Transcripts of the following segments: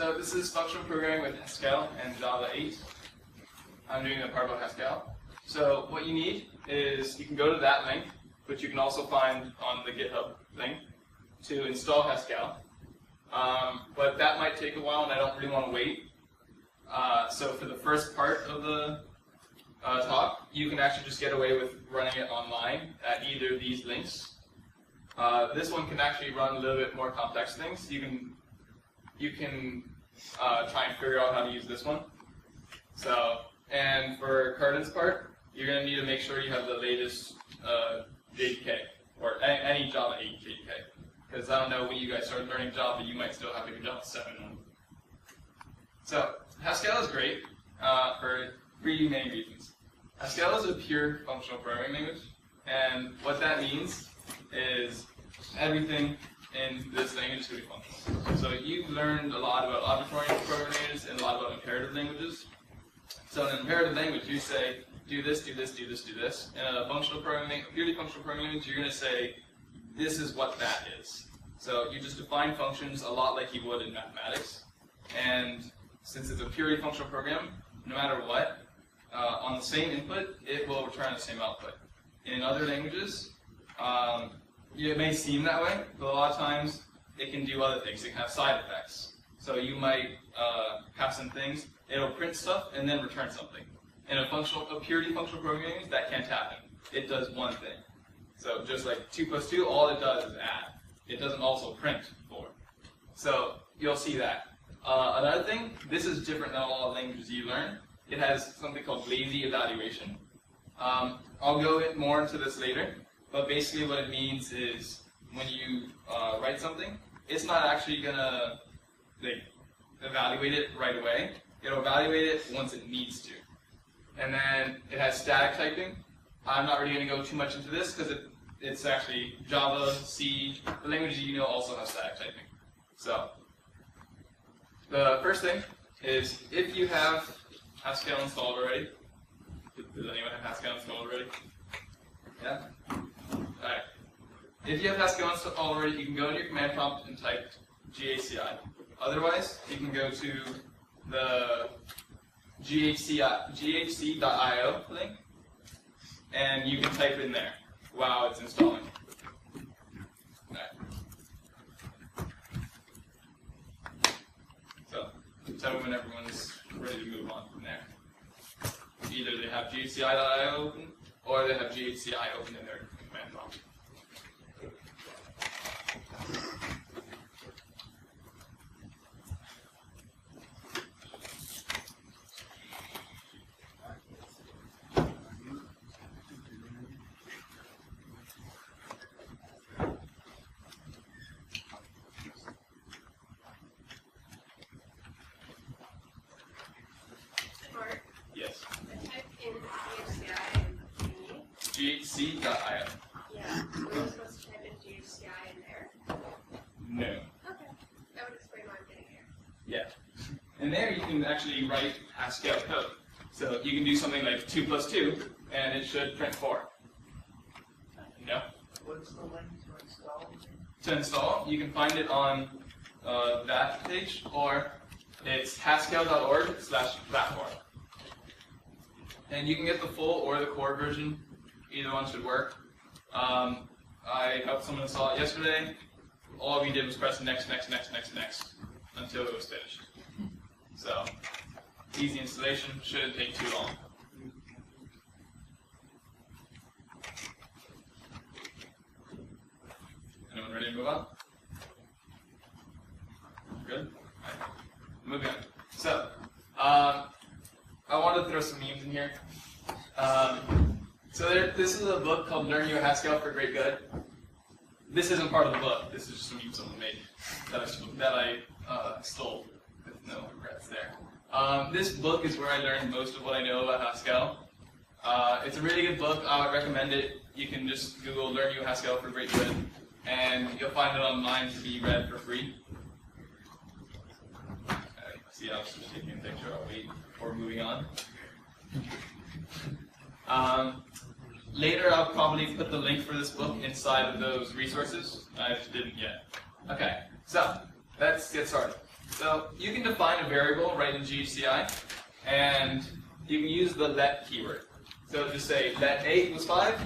So this is functional programming with Haskell and Java 8. I'm doing the part about Haskell. So what you need is, you can go to that link, which you can also find on the GitHub thing, to install Haskell. But that might take a while, and I don't really want to wait. So for the first part of the talk, you can actually just get away with running it online at either of these links. This one can actually run a little bit more complex things. You can try and figure out how to use this one. So, and for Cardin's part, you're going to need to make sure you have the latest JDK, or any Java 8 JDK. Because I don't know when you guys start learning Java, you might still have like a Java 7 one. So, Haskell is great for three main reasons. Haskell is a pure functional programming language, and what that means is everything in this language is going to be functional. So you've learned a lot about object-oriented programming languages and a lot about imperative languages. So in an imperative language, you say, do this, do this, do this, do this. In a functional programming, a purely functional programming language, you're going to say, this is what that is. So you just define functions a lot like you would in mathematics. And since it's a purely functional program, no matter what, on the same input, it will return the same output. In other languages, it may seem that way, but a lot of times it can do other things. It can have side effects. So you might have some things, it'll print stuff and then return something. In a purely functional programming language, that can't happen. It does one thing. So just like 2 plus 2, all it does is add. It doesn't also print 4. So you'll see that. Another thing, this is different than all languages you learn. It has something called lazy evaluation. I'll go more into this later, but basically what it means is when you write something, it's not actually going to evaluate it right away. It'll evaluate it once it needs to. And then it has static typing. I'm not really going to go too much into this because it's actually Java, C, the languages you know also have static typing. So the first thing is if you have Haskell installed already. Does anyone have Haskell installed already? Yeah? Alright. If you have Haskell installed already, you can go in your command prompt and type GHCI. Otherwise, you can go to the ghc.io link, and you can type in there while it's installing. Alright. So, tell me when everyone's ready to move on from there. Either they have ghci.io open, or they have ghci open in their command prompt. ghc.io. Yeah. Were you supposed to type in GHCI in there? No. Okay. That would explain why I'm getting here. Yeah. And there you can actually write Haskell code. So you can do something like 2 plus 2, and it should print 4. No? What's the link to install? To install, you can find it on that page, or it's haskell.org/platform. And you can get the full or the core version. Either one should work. I helped someone install it yesterday. All we did was press next, next, next, next, next until it was finished. So, easy installation, shouldn't take too long. Anyone ready to move on? Good? All right. Moving on. So, I wanted to throw some memes in here. This is a book called Learn Your Haskell for Great Good. This isn't part of the book. This is just a meme someone made that I stole with no regrets there. This book is where I learned most of what I know about Haskell. It's a really good book. I would recommend it. You can just Google Learn Your Haskell for Great Good, and you'll find it online to be read for free. See, I was just taking a picture. I'll wait before moving on. Later, I'll probably put the link for this book inside of those resources. I just didn't yet. Okay, so let's get started. So you can define a variable right in GHCI, and you can use the let keyword. So just say let a equals 5,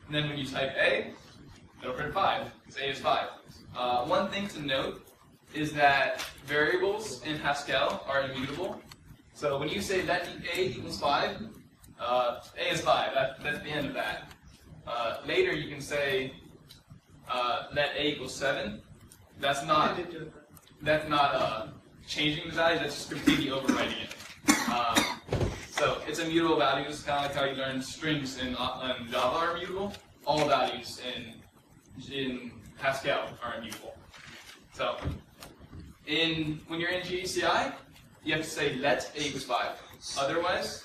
and then when you type a, it'll print 5, because a is 5. One thing to note is that variables in Haskell are immutable. So when you say let a equals 5, a is 5. That's the end of that. Later you can say let a equals 7. That's not changing the value. That's just completely overwriting it. So it's immutable values, kind of like how you learn strings in Java are immutable. All values in Haskell are immutable. So when you're in GHCI, you have to say let a equals 5. Otherwise,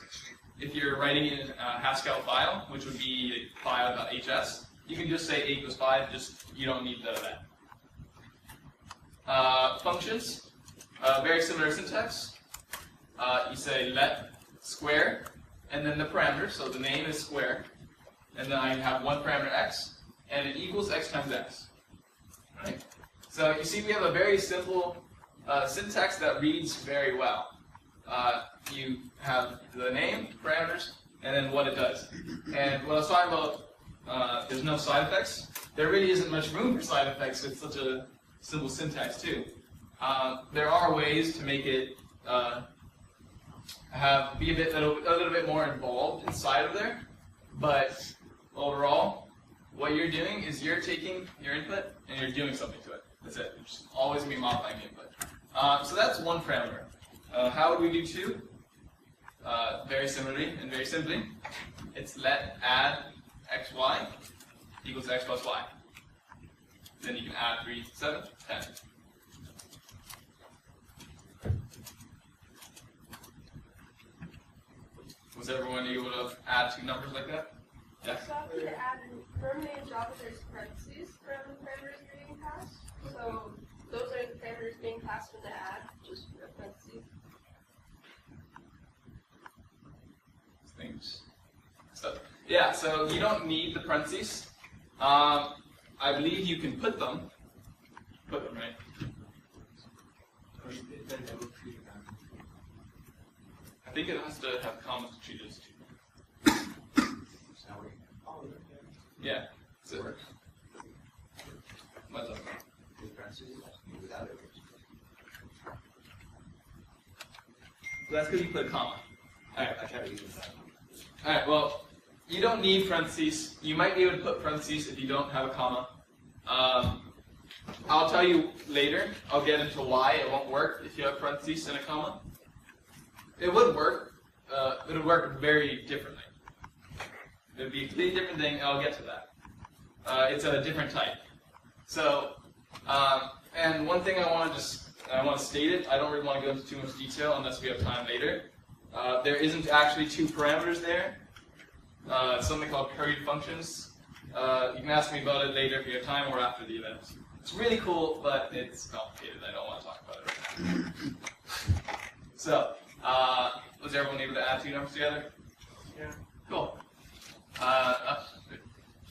if you're writing in a Haskell file, which would be file.hs, you can just say a equals 5. You don't need that. Functions, very similar syntax. You say let square, and then the parameter. So the name is square, and then I have one parameter x, and it equals x times x. Right? So you see, we have a very simple syntax that reads very well. You have the name, parameters, and then what it does. And what I was talking about, there's no side effects. There really isn't much room for side effects with such a simple syntax too. There are ways to make it be a little bit more involved inside of there, but overall, what you're doing is you're taking your input and you're doing something to it. That's it. You're just always going to be modifying the input. So that's one parameter. How would we do 2? Very similarly and very simply, it's let add xy equals x plus y. Then you can add 3, 7, 10. Was everyone able to add 2 numbers like that? Yeah. So after the add, normally in Java there's parentheses from parameters being passed. So those are the parameters being passed in the add, just for parentheses. Things. So yeah, so you don't need the parentheses. I believe you can put them. Right? I think it has to have commas to treat it as 2. Yeah. So, what's up? So that's because you put a comma. Alright, well, you don't need parentheses. You might be able to put parentheses if you don't have a comma. I'll tell you later. I'll get into why it won't work if you have parentheses and a comma. It would work. It would work very differently. It would be a completely different thing, and I'll get to that. It's a different type. So, and one thing I want to state it. I don't really want to go into too much detail unless we have time later. There isn't actually 2 parameters there. It's something called Curried Functions. You can ask me about it later if you have time or after the event. It's really cool, but it's complicated. I don't want to talk about it right now. So, was everyone able to add 2 numbers together? Yeah. Cool.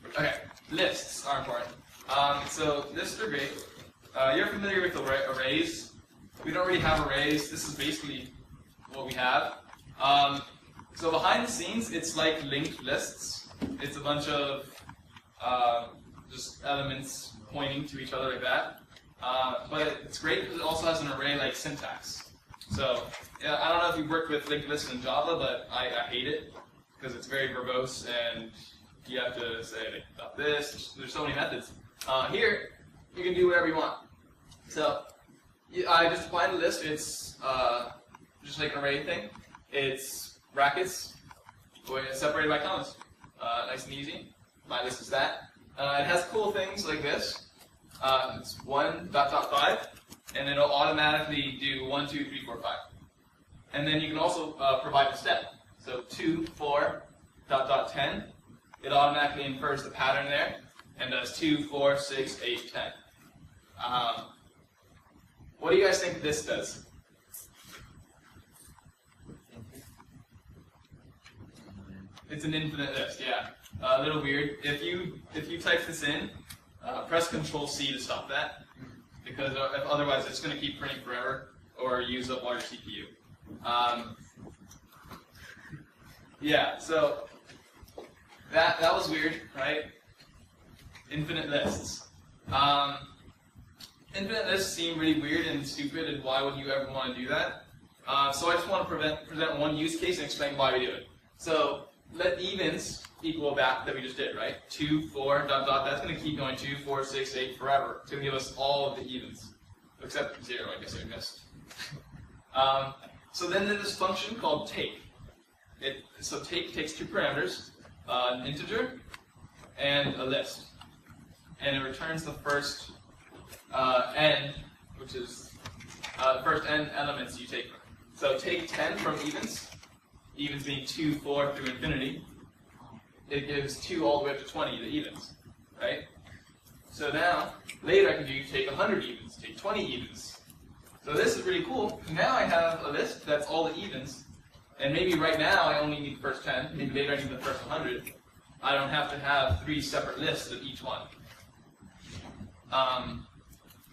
Okay, lists are important. So lists are great. You're familiar with arrays. We don't really have arrays. This is basically what we have. So behind the scenes, it's like linked lists. It's a bunch of just elements pointing to each other like that. But it's great because it also has an array-like syntax. So yeah, I don't know if you've worked with linked lists in Java, but I hate it because it's very verbose and you have to say about this. There's so many methods. Here, you can do whatever you want. So I just define the list. It's just like an array thing. It's brackets separated by commas. Nice and easy. My list is that. It has cool things like this. It's 1.5, and it'll automatically do 1, 2, 3, 4, 5. And then you can also provide a step. So 2, 4, ... 10. It automatically infers the pattern there, and does 2, 4, 6, 8, 10. What do you guys think this does? It's an infinite list, yeah. A little weird. If you type this in, press Control C to stop that, because otherwise it's going to keep printing forever. or use up all your CPU. Yeah, so that was weird, right? Infinite lists. Infinite lists seem really weird and stupid, and why would you ever want to do that? So I just want to present one use case and explain why we do it. So let evens equal that we just did, right? 2, 4, dot, dot. That's going to keep going 2, 4, 6, 8, forever. It's going to give us all of the evens, except 0, I guess I missed. So then there's this function called take. So take takes two parameters, an integer and a list. And it returns the first n, which is the first n elements you take. So take 10 from evens being 2, 4 through infinity. It gives 2 all the way up to 20, the evens, right? So now, later I can do take 100 evens, take 20 evens. So this is really cool. Now I have a list that's all the evens, and maybe right now I only need the first 10, maybe later I need the first 100. I don't have to have 3 separate lists of each one.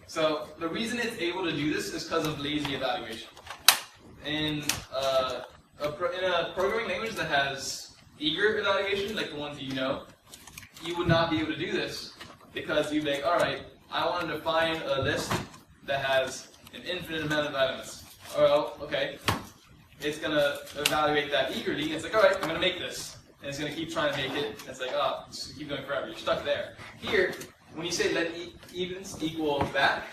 So the reason it's able to do this is because of lazy evaluation. In a programming language that has eager evaluation, like the ones that you would not be able to do this because you'd be like, all right, I want to define a list that has an infinite amount of elements. Oh, okay. It's going to evaluate that eagerly, and it's like, all right, I'm going to make this. And it's going to keep trying to make it, and it's like, oh, just keep going forever. You're stuck there. Here, when you say let evens equal that,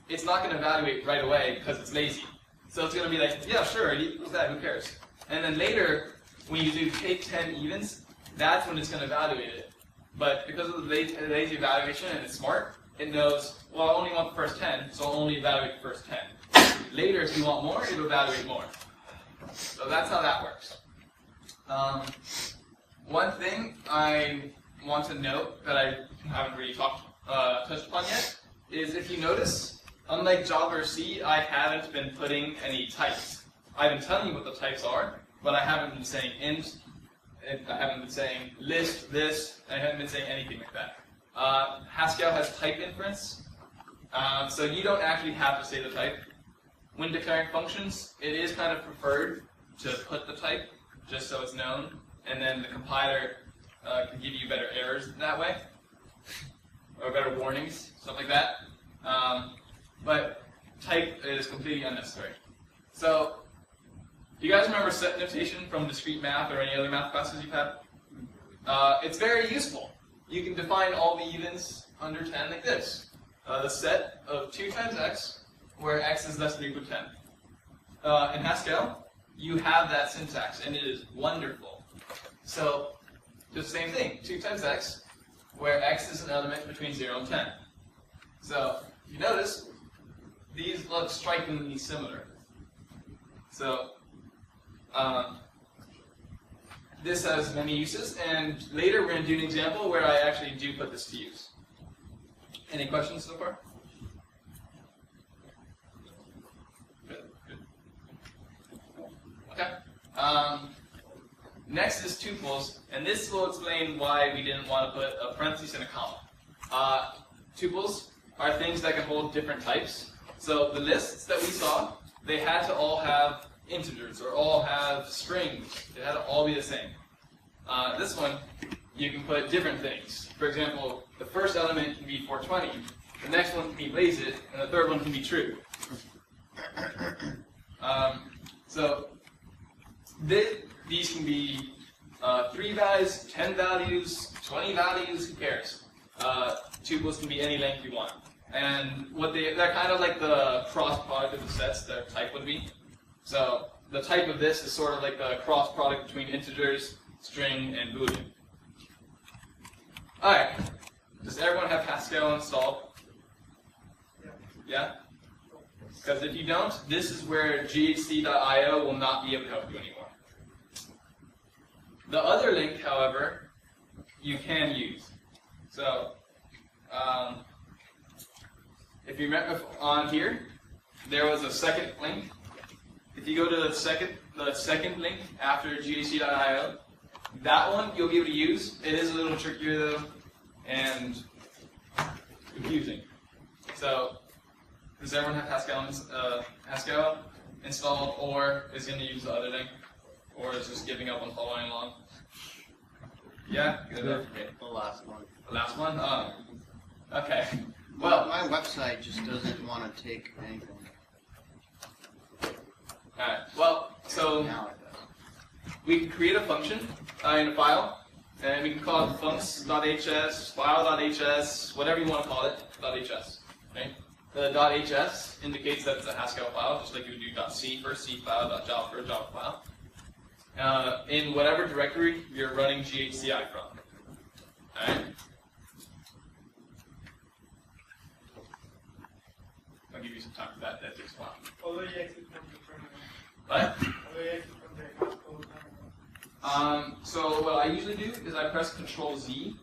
it's not going to evaluate right away because it's lazy. So it's going to be like, yeah, sure, it equals that, who cares? And then later, when you do take 10 evens, that's when it's going to evaluate it. But because of the lazy evaluation and it's smart, it knows, well, I only want the first 10, so I'll only evaluate the first 10. Later, if you want more, it'll evaluate more. So that's how that works. One thing I want to note that I haven't really touched upon yet is if you notice, unlike Java or C, I haven't been putting any types. I've been telling you what the types are, but I haven't been saying int, I haven't been saying list, this, I haven't been saying anything like that. Haskell has type inference, so you don't actually have to say the type. When declaring functions, it is kind of preferred to put the type, just so it's known, and then the compiler can give you better errors that way, or better warnings, stuff like that. But type is completely unnecessary. So, do you guys remember set notation from discrete math or any other math classes you've had? It's very useful. You can define all the evens under 10 like this. The set of 2 times x, where x is less than or equal to 10. In Haskell, you have that syntax, and it is wonderful. So, the same thing, 2 times x, where x is an element between 0 and 10. So, if you notice, these look strikingly similar. So, this has many uses, and later we're going to do an example where I actually do put this to use. Any questions so far? Good. Okay. Next is tuples, and this will explain why we didn't want to put a parenthesis and a comma. Tuples are things that can hold different types. So the lists that we saw, they had to all have integers or all have strings. It had to all be the same. This one, you can put different things. For example, the first element can be 420, the next one can be lazy, and the third one can be true. So these can be 3 values, 10 values, 20 values, who cares? Tuples can be any length you want. And they're kind of like the cross product of the sets their type would be. So the type of this is sort of like the cross product between integers, string, and boolean. Alright, does everyone have Haskell installed? Yeah? Because if you don't, this is where ghc.io will not be able to help you anymore. The other link, however, you can use. So, if you remember on here, there was a second link. If you go to the second link after ghc.io, that one you'll be able to use. It is a little trickier though, and confusing. So Does everyone have Haskell installed, or is going to use the other thing, or is just giving up on following along? Yeah, good. The last one. The last one. Okay. Well, my website just doesn't want to take anything. all right. Well, so Now it does. we can create a function in a file, and we can call it funcs.hs, file.hs, whatever you want to call it, .hs. Right? The .hs indicates that it's a Haskell file, just like you would do .c for C file, .java for a Java file. In whatever directory you're running GHCI from. Alright? I'll give you some time for that. That takes a while. Although you exit from the terminal. What? Although you exit from the Haskell terminal. So what I usually do is I press Control Z,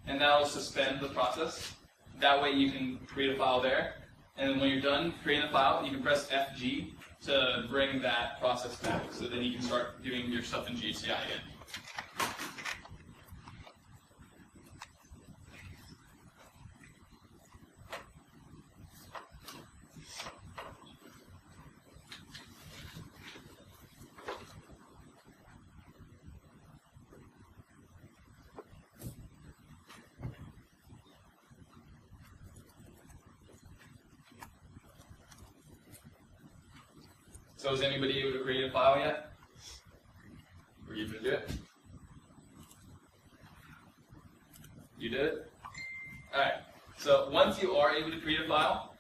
and that'll suspend the process. That way you can create a file there. And when you're done creating a file, you can press FG to bring that process back. So then you can start doing your stuff in GHCI again. So is anybody able to create a file yet? Were you able to do it? You did it? Alright, so once you are able to create a file,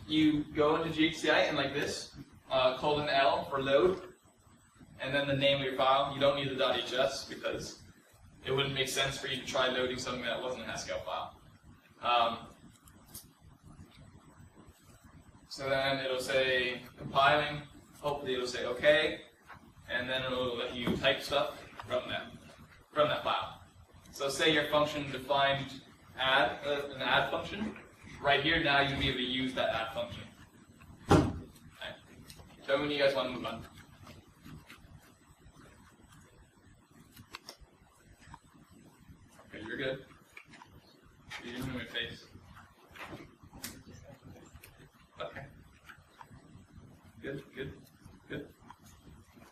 you go into GHCI and like this, :L for load, and then the name of your file. You don't need the .hs because it wouldn't make sense for you to try loading something that wasn't a Haskell file. So then it'll say compiling, hopefully it'll say OK, and then it'll let you type stuff from that file. So say your function defined an add function. Right here now you'll be able to use that add function. Okay. So when you guys want to move on. Okay, you're good. You didn't move your face. Okay. Good, good, good.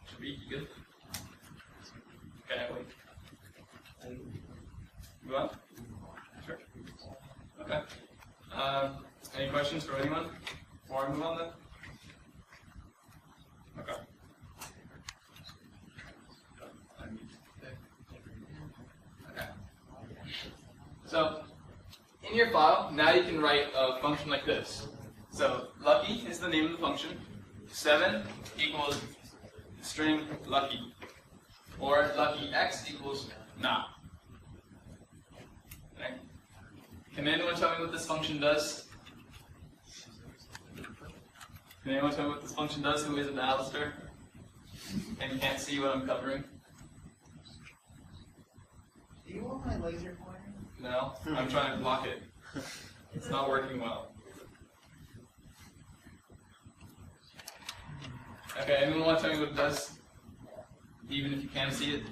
Should be good. Okay, wait. Move on? Sure. Okay. Any questions for anyone before I move on then? Okay. Okay. So, in your file, now you can write a function like this. So, lucky is the name of the function. 7 equals string lucky. Or lucky x equals not. Okay. Can anyone tell me what this function does? Can anyone tell me what this function does who isn't Alistair? And can't see what I'm covering? Do you want my laser pointer? No? I'm trying to block it. It's not working well. Okay, anyone want to tell me what it does? Even if you can't see it?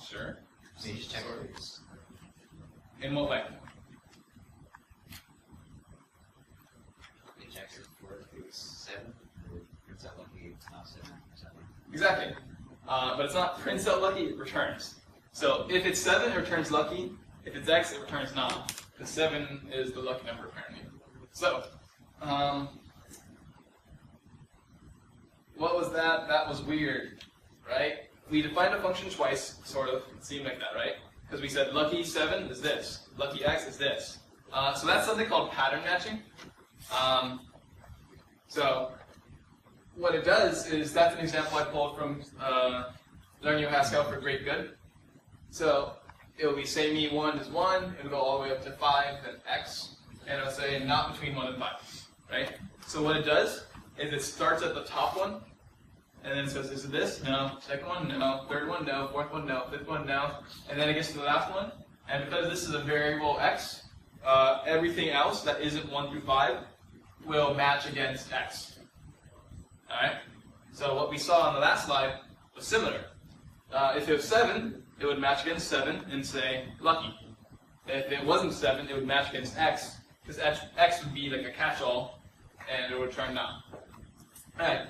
Sure. So you just check In what way? it checks it for if it's 7, or it's not lucky it's not 7 or 7. Exactly. But it's not prints out lucky, it returns. So if it's 7, it returns lucky. If it's x, it returns not. The 7 is the lucky number, apparently. So, what was that? That was weird, right? We defined a function twice, sort of. It seemed like that, right? Because we said lucky 7 is this, lucky x is this. So that's something called pattern matching. So what it does is, that's an example I pulled from Learn Your Haskell for Great Good. So it'll be say me1 is 1, it'll go all the way up to 5, then x, and it'll say not between 1 and 5, right? So what it does is it starts at the top one, and then it says, is it this? No. Second one? No. Third one? No. Fourth one? No. Fifth one? No. And then it gets to the last one, and because this is a variable x, everything else that isn't 1 through 5 will match against x. Alright? So what we saw on the last slide was similar. If it was 7, it would match against 7 and say lucky. If it wasn't 7, it would match against X, because X would be like a catch-all, and it would turn down. Alright.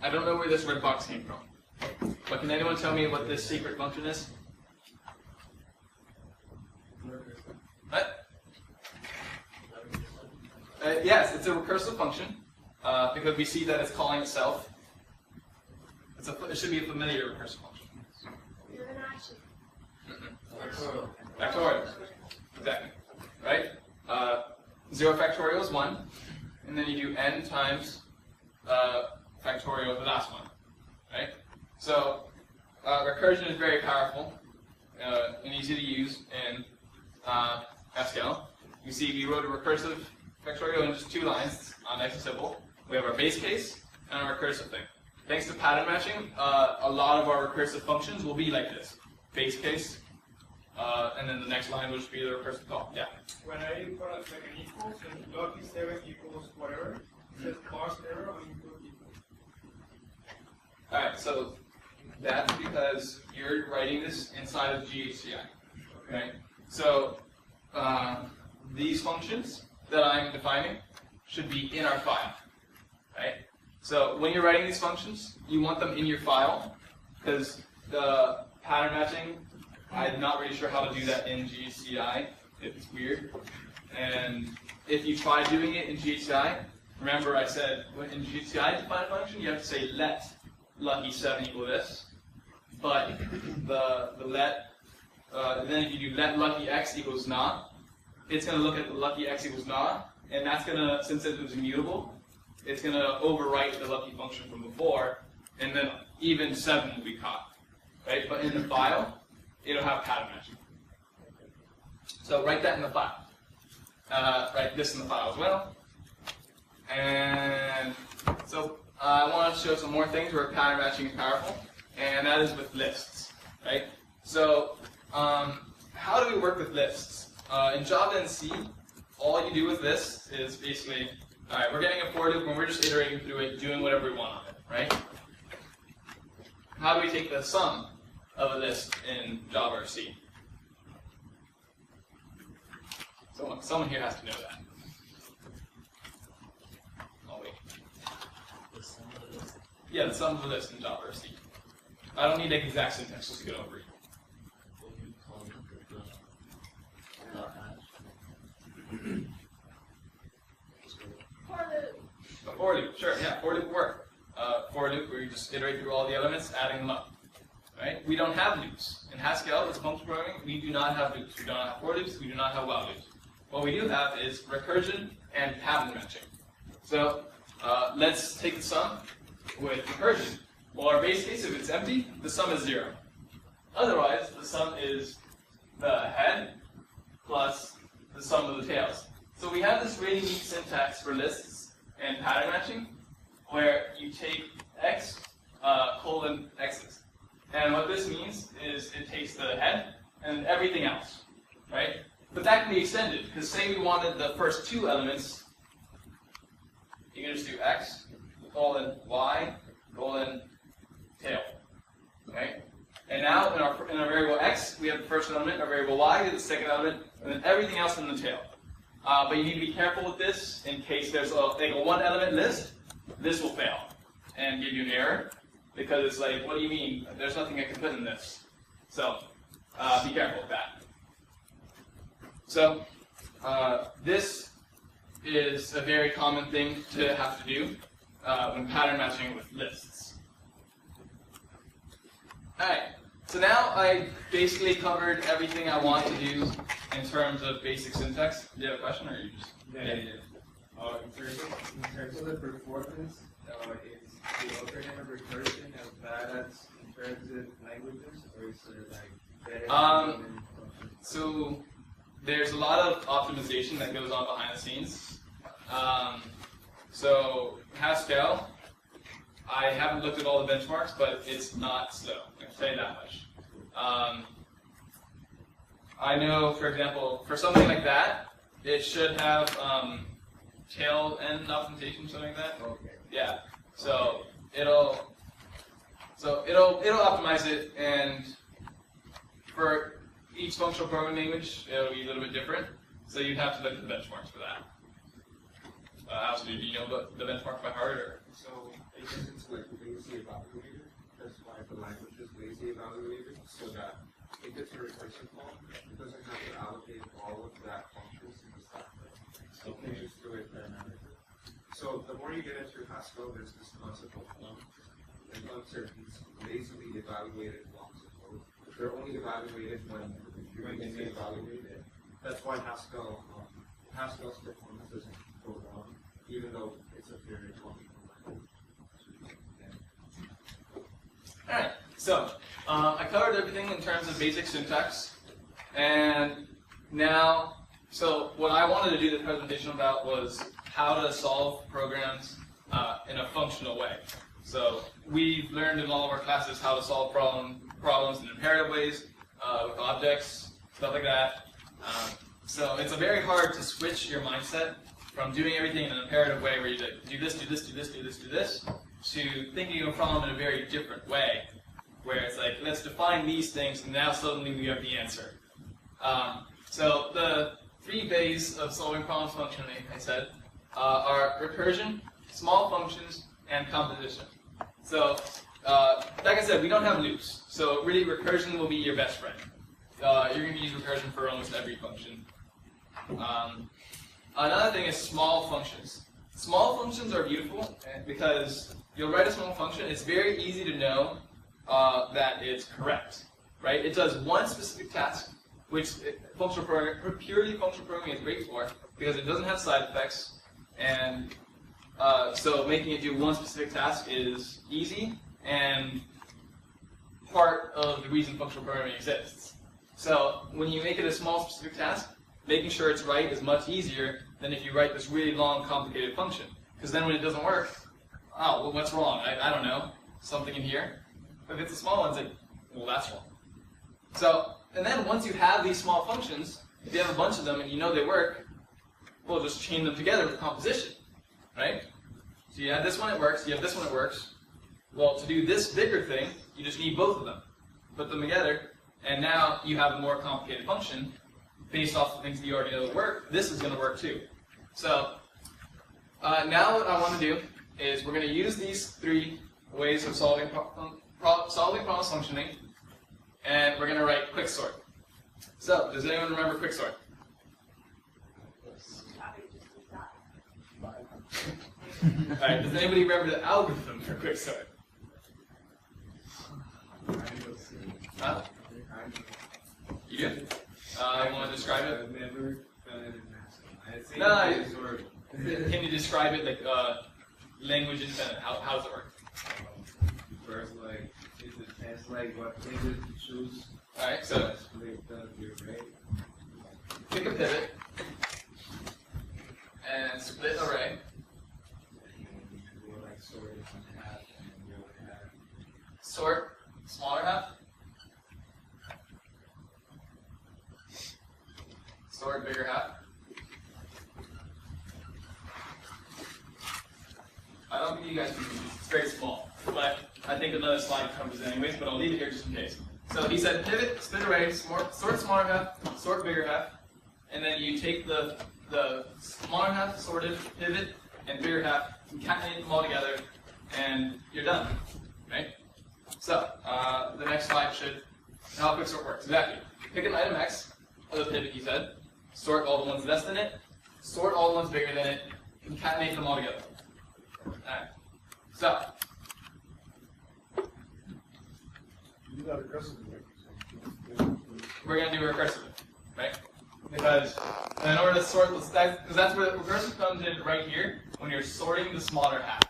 I don't know where this red box came from, but can anyone tell me what this secret function is? What? Yes, it's a recursive function, because we see that it's calling itself. It should be a familiar recursive function. Factorial. Exactly. Right? 0 factorial is 1, and then you do n times factorial of the last one. Right? So, recursion is very powerful and easy to use in Haskell. You see, we wrote a recursive factorial in just 2 lines. Nice and simple. We have our base case and our recursive thing. Thanks to pattern matching, a lot of our recursive functions will be like this. Base case, and then the next line will just be the recursive call. Yeah? When I put like an equal, so lucky 7 equals whatever, it says parse error on input equal. Alright, so that's because you're writing this inside of GHCI. Okay? So these functions that I'm defining should be in our file. Right? So when you're writing these functions, you want them in your file, because the pattern matching, I'm not really sure how to do that in GHCI. It's weird. And if you try doing it in GHCI, remember I said in GHCI to define a function, you have to say let lucky 7 equal this. But the let, then if you do let lucky x equals not, it's going to look at the lucky x equals not, and that's going to, since it was immutable, it's going to overwrite the lucky function from before, and then even 7 will be caught. Right? But in the file, it'll have pattern matching. So write that in the file. Write this in the file as well. And so I want to show some more things where pattern matching is powerful, and that is with lists. Right? So how do we work with lists? In Java and C, all you do with lists is basically, all right, we're getting a for loop and we're just iterating through it, doing whatever we want on it, right? How do we take the sum of a list in Java or C? Someone here has to know that. Oh, wait. Yeah, the sum of a list in Java or C. I don't need the exact syntax, just to get over it. A for loop, sure, yeah, for loop will work. For loop where you just iterate through all the elements, adding them up. Right? We don't have loops. In Haskell, as functional programming, we do not have loops. We don't have for loops, we do not have while loops. What we do have is recursion and pattern matching. So let's take the sum with recursion. Well, our base case, if it's empty, the sum is 0. Otherwise, the sum is the head plus the sum of the tails. So we have this really neat syntax for lists and pattern matching, where you take x colon x's. And what this means is it takes the head and everything else, right? But that can be extended, because say we wanted the first 2 elements, you can just do x colon y colon tail, okay? And now in our variable x, we have the first element, our variable y, we have the second element, and then everything else in the tail. But you need to be careful with this in case there's a 1-element list. This will fail and give you an error, because it's like, what do you mean? There's nothing I can put in this. So be careful with that. So this is a very common thing to have to do when pattern matching with lists. Alright, so now I basically covered everything I want to do in terms of basic syntax. Do you have a question, or are you just... Yeah. In terms of the performance, is the alternative recursion as bad as imperative languages, or is it like better? So there's a lot of optimization that goes on behind the scenes. So Haskell, I haven't looked at all the benchmarks, but it's not slow. I can tell you that much. I know, for example, for something like that, it should have tail end optimization, something like that. Okay. Yeah. So it'll optimize it, and for each functional programming language, it'll be a little bit different. So you'd have to look at the benchmarks for that. Alice, do you know the benchmark by heart? Or? So I guess it's like lazy evaluator. That's why the language is lazy evaluator, so that if it's a recursive call, it doesn't have to allocate all of that functions in the stack. So you can just do it dynamically. So the more you get into Haskell, there's this concept of clumps. And clumps are these lazily evaluated blocks of code. They're only evaluated when you're going to be evaluated. That's why Haskell's performance doesn't go down, even though it's a very functional language. Alright, so I covered everything in terms of basic syntax, and now, so what I wanted to do the presentation about was how to solve programs in a functional way. So we've learned in all of our classes how to solve problems in imperative ways, with objects, stuff like that. So it's very hard to switch your mindset from doing everything in an imperative way where you do this, do this, do this, do this, do this, to thinking of a problem in a very different way, where it's like, let's define these things, and now suddenly we have the answer. So the 3 ways of solving problems functionally, I said, are recursion, small functions, and composition. So, like I said, we don't have loops, so really recursion will be your best friend. You're going to use recursion for almost every function. Another thing is small functions. Small functions are beautiful because you'll write a small function. It's very easy to know that it's correct, right? It does one specific task, which purely functional programming is great for because it doesn't have side effects, and so making it do one specific task is easy and part of the reason functional programming exists. So when you make it a small specific task, making sure it's right is much easier than if you write this really long, complicated function. Because then when it doesn't work, oh, well, what's wrong? I don't know. Something in here. If it's a small one, it's like, well, that's wrong. So, and then once you have these small functions, if you have a bunch of them and you know they work, well, just chain them together with composition, right? So you have this one, it works. You have this one, it works. Well, to do this bigger thing, you just need both of them. Put them together, and now you have a more complicated function based off the things that you already know that work. This is going to work too. So now what I want to do is we're going to use these 3 ways of solving problems functioning, and we're going to write quicksort. So does anyone remember quicksort? Alright, does anybody remember the algorithm for quicksort? Huh? You do? You want to describe it? I've never done it in Haskell. No, can you describe it like language independent? How does it work? First, like, it depends like what pivot to choose. Alright, so Split the array. pick a pivot and split array. And you will like sort it in half, and you'll have Sort smaller half. Sort bigger half. I don't think you guys can do this. It's very small. But I think another slide covers it anyways, but I'll leave it here just in case. So he said pivot, split array, sort smaller half, sort bigger half, and then you take the smaller half, sorted, pivot, and bigger half, concatenate them all together, and you're done. Right? So the next slide should how quicksort works. Exactly. Pick an item X of the pivot, he said. Sort all the ones less than it. Sort all the ones bigger than it. Concatenate them all together. Alright. So. We're going to do recursive, right? Because in order to sort the stacks, because that's where recursive comes in right here when you're sorting the smaller half.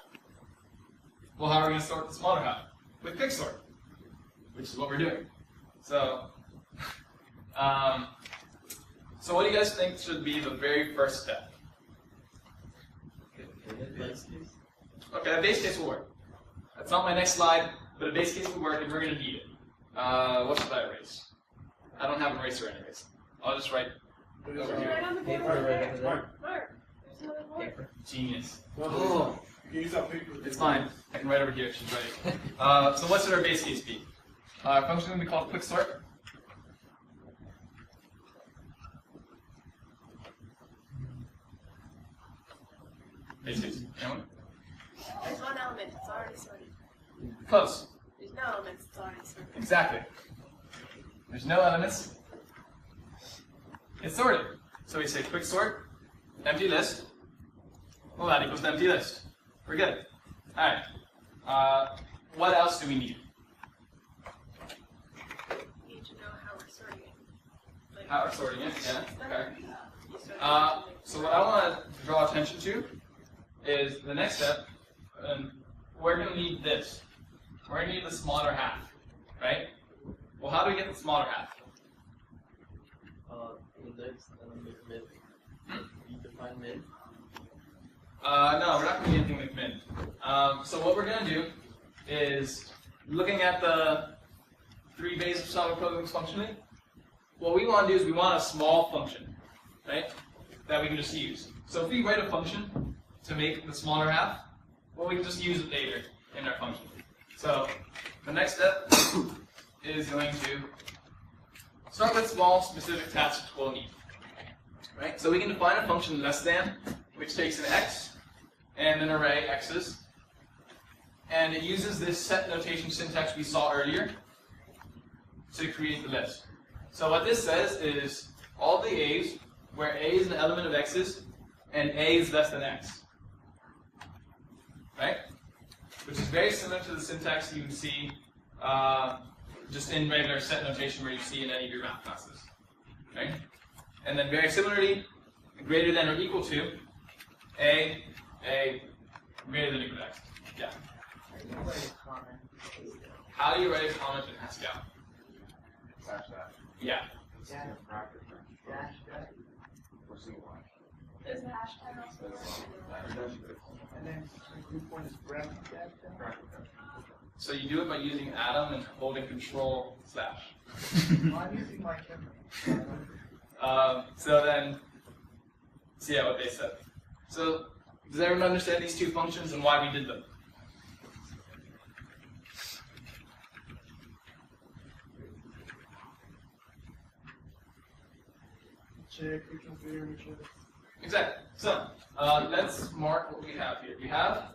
Well, how are we going to sort the smaller half? With quicksort, which is what we're doing. So, so what do you guys think should be the very first step? Okay, a base case will work. That's not my next slide, but a base case will work, and we're going to need it. What should I erase? I don't have an eraser anyways. I'll just write over Right here. on the board Paper right right there. over there. Mark, there's another board. Paper. Genius. Oh, Use that paper. It's fine. I can write over here. She's ready. So what should our base case be? Our function will be called quicksort. Base case. Anyone? There's one element, it's already sorted. Close. There's no elements, it's already sorted. Exactly. There's no elements. It's sorted. So we say quicksort, empty list. Well, that equals to empty list. We're good. All right. What else do we need? We need to know how we're sorting it. Like, How we're sorting it. Yeah. Okay. you sort it. So what I want to draw attention to is the next step. We're going to need this. We're going to need the smaller half, right? Well, how do we get the smaller half? Index and mid. You define mid. No, we're not going to do anything with min. So what we're going to do is, looking at the 3 ways of solving problems functionally, what we want to do is we want a small function, right, that we can just use. So if we write a function to make the smaller half, well, we can just use it later in our function. So the next step is going to start with small specific tasks we'll need. Right? So we can define a function less than, which takes an x and an array x's, and it uses this set notation syntax we saw earlier to create the list. So what this says is all the a's where a is an element of x's and a is less than x. Right? Which is very similar to the syntax you would see just in regular set notation where you see in any of your math classes. Right? And then very similarly, greater than or equal to a greater than or equal to x. Yeah. How do you write a comment in Haskell? Yeah. Does the hashtag also work? And then the group one is bracket. So you do it by using atom and holding control /. I'm using my camera. So then, see what they said. So does everyone understand these two functions and why we did them? Check, we can figure each other. Exactly. So let's mark what we have here. We have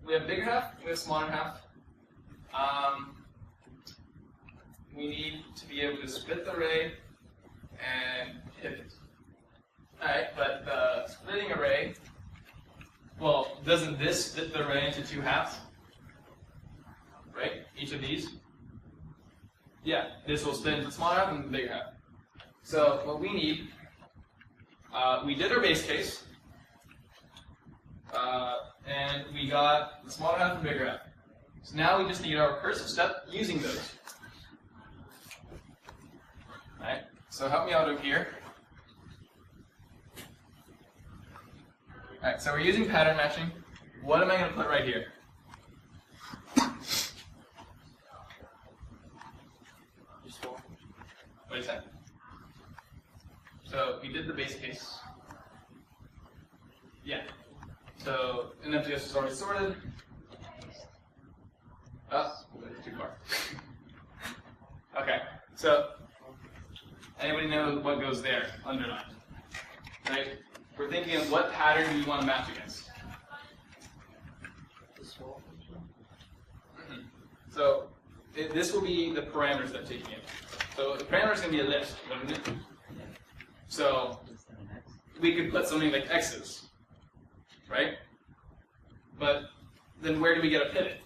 bigger half, we have smaller half. We need to be able to split the array and pivot. Alright, but the splitting array, well, doesn't this split the array into 2 halves? Right? Each of these? Yeah, this will split into the smaller half and the bigger half. So what we need, we did our base case, and we got the smaller half and bigger half. So now we just need our recursive step using those. Alright, so help me out over here. Alright, so we're using pattern matching. What am I going to put right here? What is that? So we did the base case. Yeah. So an empty list is already sorted. Oh, too far. Okay. So anybody know what goes there? Underlined. Right? We're thinking of what pattern do you want to match against. So this will be the parameters that take in. So the parameter is going to be a list, wouldn't it? So we could put something like x's, right? But then where do we get a pivot?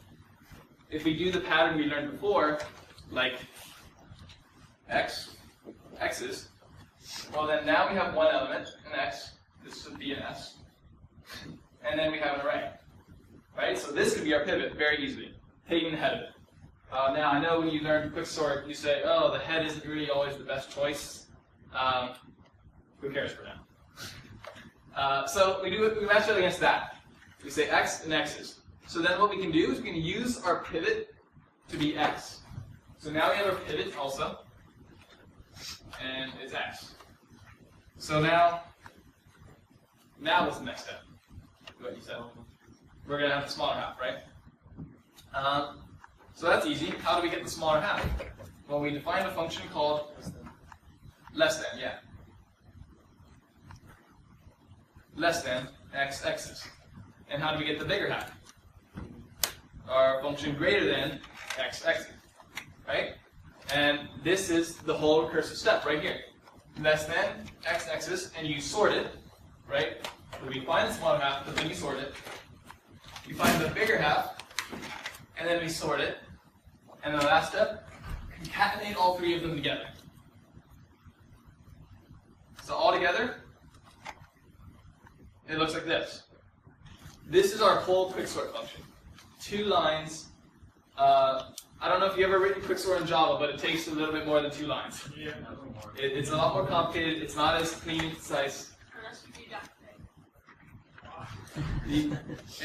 If we do the pattern we learned before, like x's, well then now we have one element, an x, this would be an s, and then we have an array, right? So this could be our pivot very easily, taking the head of it. Now I know when you learn quicksort, you say, oh, the head isn't really always the best choice. Who cares for now? So we match it against that. We say x and x's. So then what we can do is we can use our pivot to be x. So now we have our pivot also, and it's x. So now what's the next step? What you said. we're going to have the smaller half, right? So that's easy. How do we get the smaller half? Well, we define a function called less than, yeah. Less than x x's. And how do we get the bigger half? Our function greater than x x's, right? And this is the whole recursive step right here. Less than x x's, and you sort it, right? So we find the smaller half, but then we sort it. We find the bigger half, and then we sort it. And then the last step, concatenate all three of them together. So all together, it looks like this. This is our whole quicksort function. 2 lines. I don't know if you've ever written quicksort in Java, but it takes a little bit more than 2 lines. Yeah. It's a lot more complicated. It's not as clean and concise. Unless you do that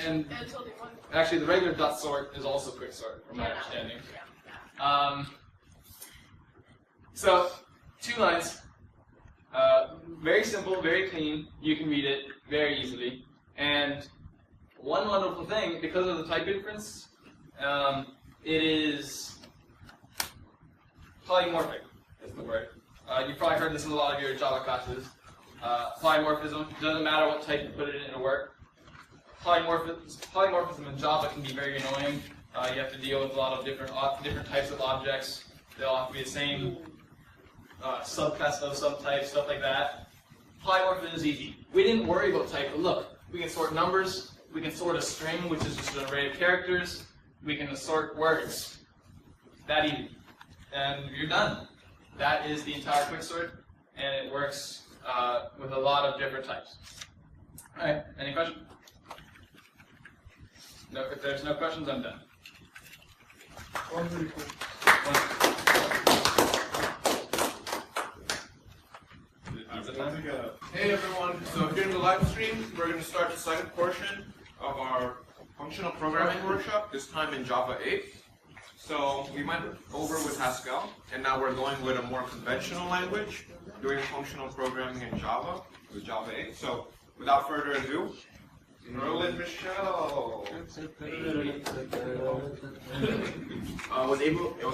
And It's only one. actually, the regular dot sort is also quicksort, from my understanding. So 2 lines. Very simple, very clean. You can read it very easily. And one wonderful thing, because of the type difference, it is polymorphic, is the word. You've probably heard this in a lot of your Java classes. Polymorphism, doesn't matter what type you put it in, it'll work. Polymorphism in Java can be very annoying. You have to deal with a lot of different types of objects. They all have to be the same subclass of subtype, stuff like that. Polymorphism is easy. We didn't worry about type, but look, we can sort numbers, we can sort a string, which is just an array of characters, we can sort words. That easy. And you're done. That is the entire quicksort, and it works with a lot of different types. Alright, any questions? No, if there's no questions, I'm done. One really quick. Hey everyone, so here in the live stream, we're going to start the second portion of our functional programming workshop, this time in Java 8. So we went over with Haskell, and now we're going with a more conventional language, doing functional programming in Java, with Java 8. So without further ado, Merlin Michelle. Was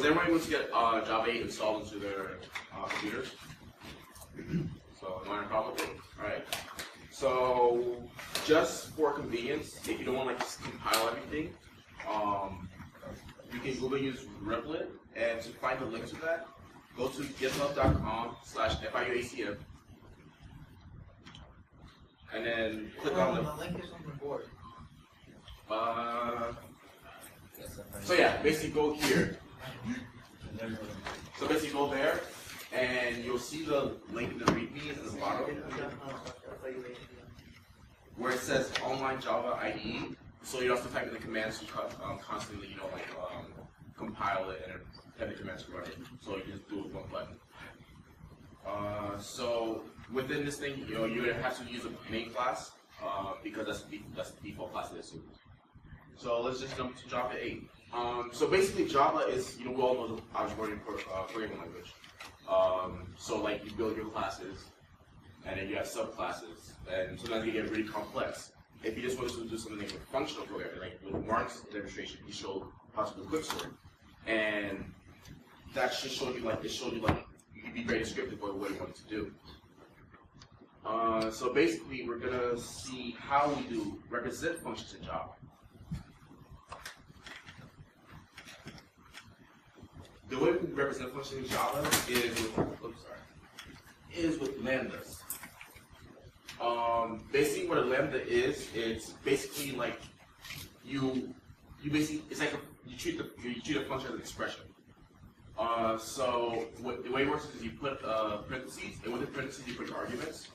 everyone able to get Java 8 installed into their computers? So, no problem with it. Alright. So, just for convenience, if you don't want to just compile everything, you can Google use Replit, and to find the link to that, go to github.com/FIU ACM, and then click on the link is on the board. So yeah, basically go here. So basically go there, and you'll see the link in the README at the bottom, where it says Online Java IDE. So you don't have to type in the commands to constantly, compile it and have the commands run it. So you just do it with one button. So within this thing, you're gonna have to use a main class because that's the default class it assumes. So let's just jump to Java 8. So basically, Java is, we all know the object-oriented programming language. So like you build your classes, and then you have subclasses, and sometimes they get really complex. If you just want to do something like functional programming, like with Mark's demonstration, he showed how to do quicksort, and that should show you you can be very descriptive of what you want to do. So basically, we're gonna see how we do represent functions in Java. The way we represent functions in Java is with lambdas. Basically, what a lambda is, it's basically like you treat a function as an expression. So the way it works is you put parentheses, and within parentheses you put your arguments,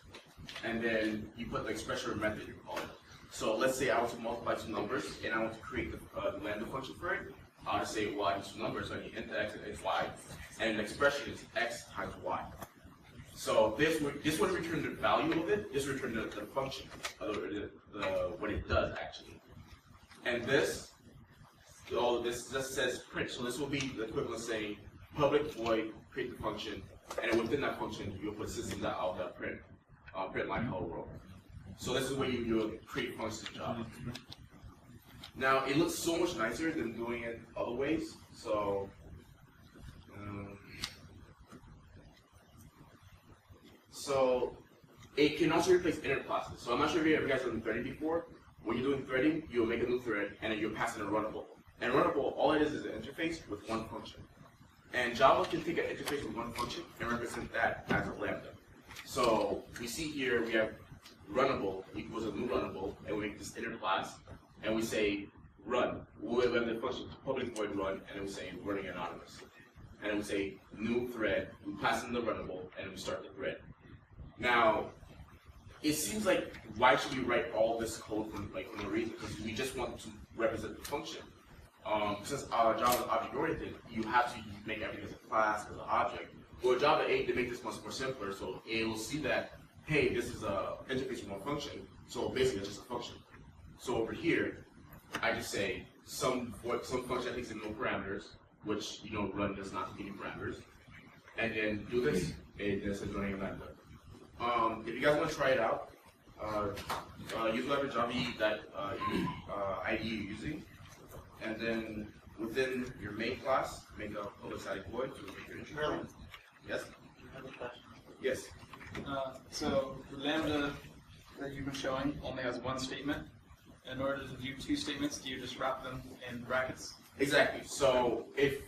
and then you put the expression or method you call it. So let's say I want to multiply 2 numbers, and I want to create the lambda function for it. I'll just say y is 2 numbers, so I need int x and int y, and the expression is x times y. So this would return the value of it. This would return the function, what it does actually. And this just says print. So this will be the equivalent of saying public void create the function, and within that function you'll put system.out.print print line hello world. So this is where you create functions in Java. Now it looks so much nicer than doing it other ways. So it can also replace inner classes. So I'm not sure if you guys have done threading before. When you're doing threading, you'll make a new thread and then you'll pass in a runnable. And runnable, all it is an interface with one function. And Java can take an interface with one function and represent that as a lambda. So we see here we have runnable equals a new runnable, and we make this inner class, and we say run. We have the function public void run, and then we say running anonymous. And then we say new thread, we pass in the runnable, and then we start the thread. Now, it seems like why should we write all this code for no reason? Because we just want to represent the function. Since Java is object-oriented, you have to make everything as a class, as an object. Well, Java 8, they make this much more simpler, so it will see that, hey, this is a interface with one function, so basically it's just a function. So over here, I just say some function that takes in no parameters, which run does not take any parameters, and then do this, and this is running a lambda. If you guys want to try it out, use whatever Java that IDE you're using, and then within your main class, make a public static void to make your intro. Yes? I have a question. Yes. So the lambda that you've been showing only has one statement. In order to do two statements, do you just wrap them in brackets? Exactly. So if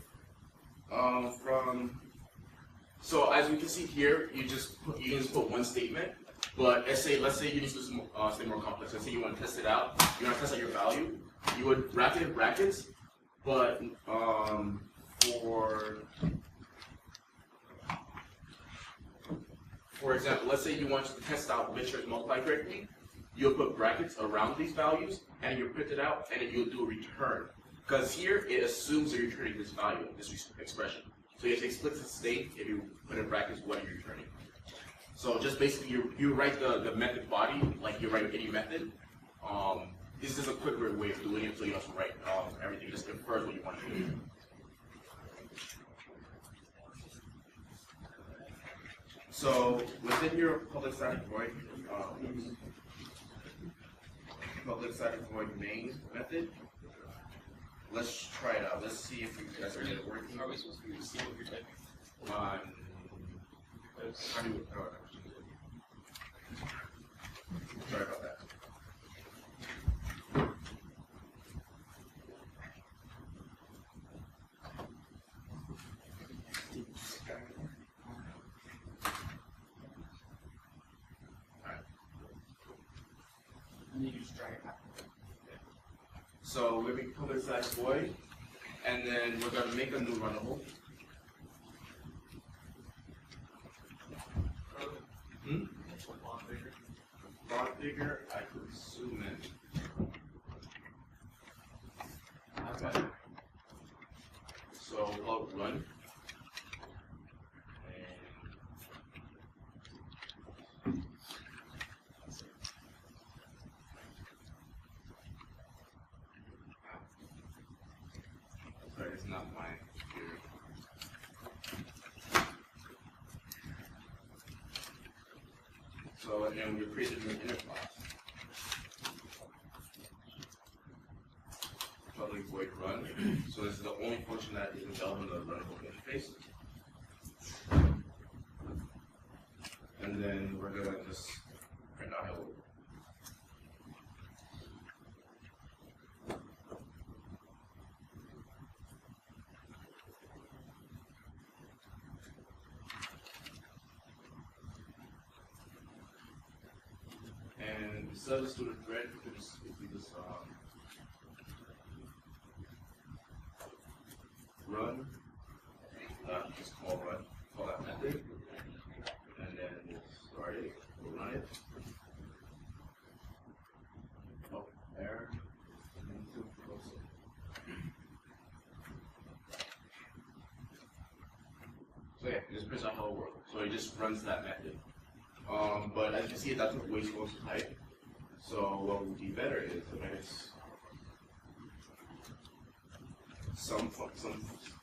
so as we can see here, you just put one statement. But let's say you need to stay more complex. Let's say you want to test it out. You want to test out your value. You would wrap it in brackets, but for example, let's say you want to test out make sure it's multiplied correctly. You'll put brackets around these values, and you'll print it out, and then you'll do a return. Because here it assumes you're returning this value, this expression. So you have to explicit state if you put in brackets what you're returning. So just basically you write the method body like you write any method. This is a quicker way of doing it, so you don't have to write everything. It just confirms what you want to do. So within your public static void main method, let's try it out. Let's see if you guys are getting working. Are we supposed to see what you're typing? Sorry about that. And you just drag it back. So we're making public static void, and then we're going to make a new runnable. Font bigger, I could zoom in. Okay. So we'll run. Sorry, it's not my computer. So, and then we created an inner class. Public void run. So this is the only function that is available in the runnable interface. And then we're gonna just print out hello. And instead of student thread, we just run, just call that method, and then we'll start it, we'll run it. Oh, error, and then close it. So yeah, it just prints out hello world. So it just runs that method. But as you can see, that took way too long to type. So what would be better is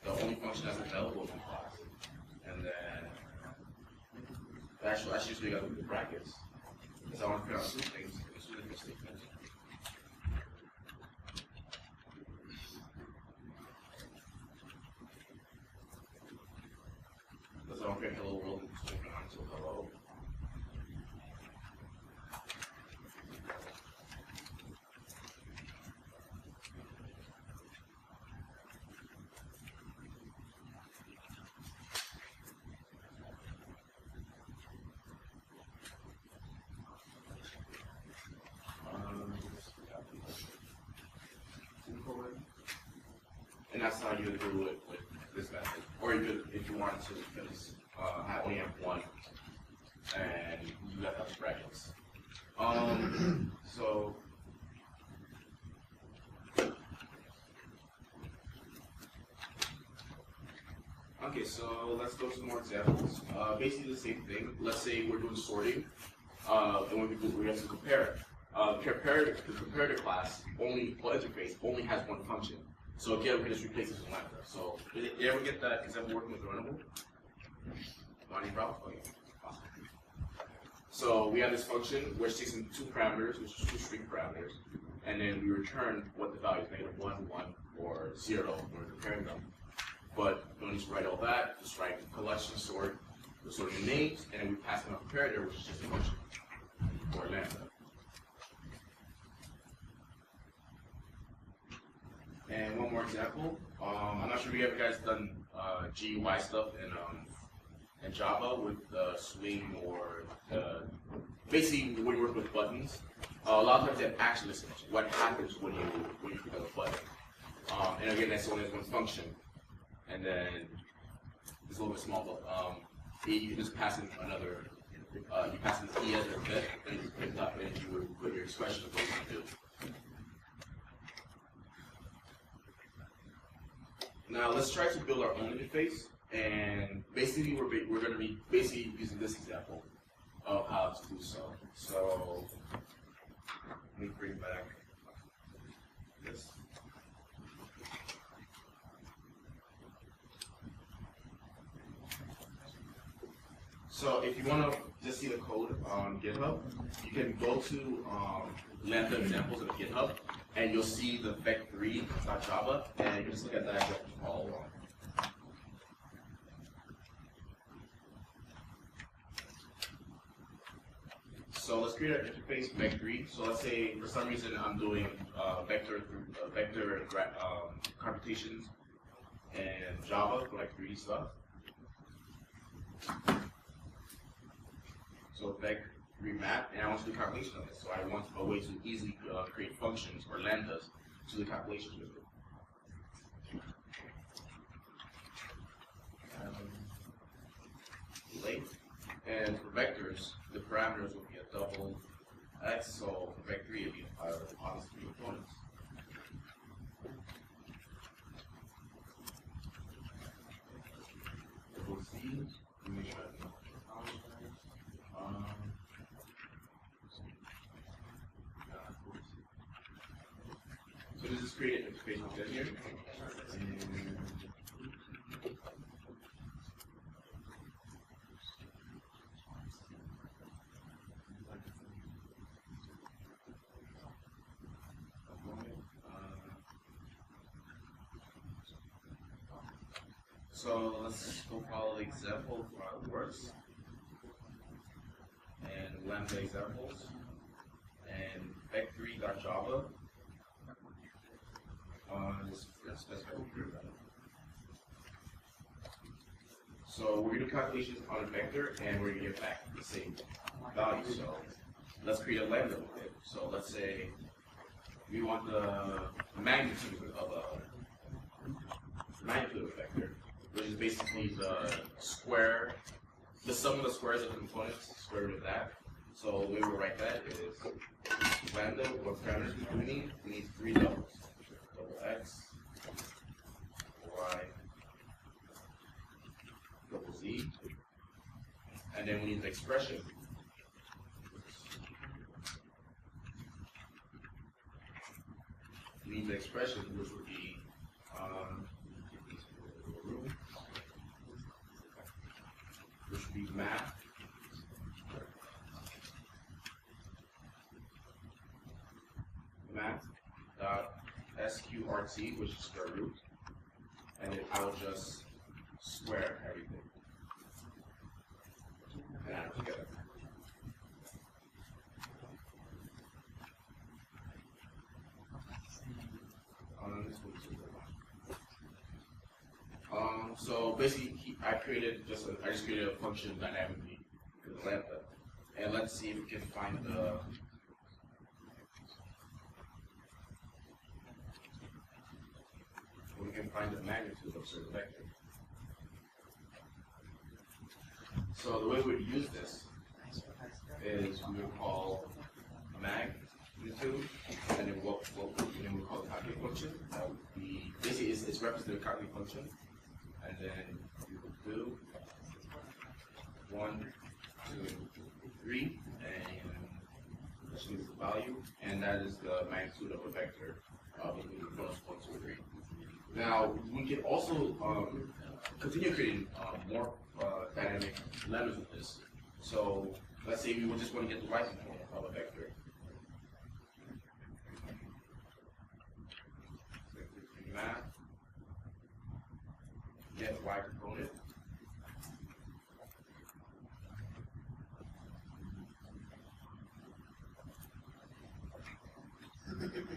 the only function that's available in the class, and then actually just we got to do brackets. Because I want to print out two things, two different statements. create hello world and just open on to hello. And that's how you would do it with this method. Or you could, if you wanted to, because I only have one, and you have to have brackets. So, okay, so let's go to some more examples. Basically the same thing. Let's say we're doing sorting, and we have to compare. The comparator class interface only has one function. So again, we can just replace this with lambda. So did you ever get that example working with runnable? Not any problem? Okay. Awesome. So we have this function which takes in two parameters, which is two string parameters, and then we return what the value is, -1, 1, or 0 when we're comparing them. But don't need to write all that, just write collection sort, the sorting names, and then we pass in a comparator, which is just a function, or lambda. And one more example. I'm not sure if you ever guys done GUI stuff in Java with swing or basically when you work with buttons. A lot of times they have action lists. What happens when you click on a button? And again, that's only one function. And then it's a little bit small, but you can just pass in another. You pass in the key as a bit, and you pick it up, and you would put your expression of what you do. Now let's try to build our own interface, and basically we're going to be basically using this example of how to do so. So let me bring back this. So if you want to just see the code on GitHub, you can go to Lambda examples of GitHub, and you'll see the vec3.java, and you can just look at that example all along. So let's create our interface vec3. So let's say for some reason I'm doing vector computations and Java for like 3D stuff. So vec3 map, and I want to do calculation of it. So I want a way to easily create functions or lambdas to do calculations with it. And for vectors, the parameters will be a double x, so for vec3 it will be obviously 3 components. Double z, so this is create an interface within here. So let's go follow the example for how it works. And lambda examples. And vec3.java. Let's specify here. So we're going to do calculations on a vector, and we're going to get back the same value. So let's create a lambda with it. So let's say we want the magnitude of a vector, which is basically the square, the sum of the squares of the components, square root of that. So the way we write that is lambda, what parameters do we need? We need 3 doubles. Double x, y, double z, and then we need the expression. We need the expression, which would be math dot sqrt, which is square root, and then I will just square everything. and add them together. So basically, I just created a function dynamically for the lambda, and let's see if we can find the magnitude of a certain vector. So the way we would use this is we would call magnitude, and then we'll call the calculate function. That would be basically it's represented a calculate function, and then we would do 1, 2, 3, and this is the value, and that is the magnitude of a vector between 1, 2, 3. Now we can also continue creating more dynamic lambdas with this. So let's say we would just want to get the y component of a vector. Math, get y component.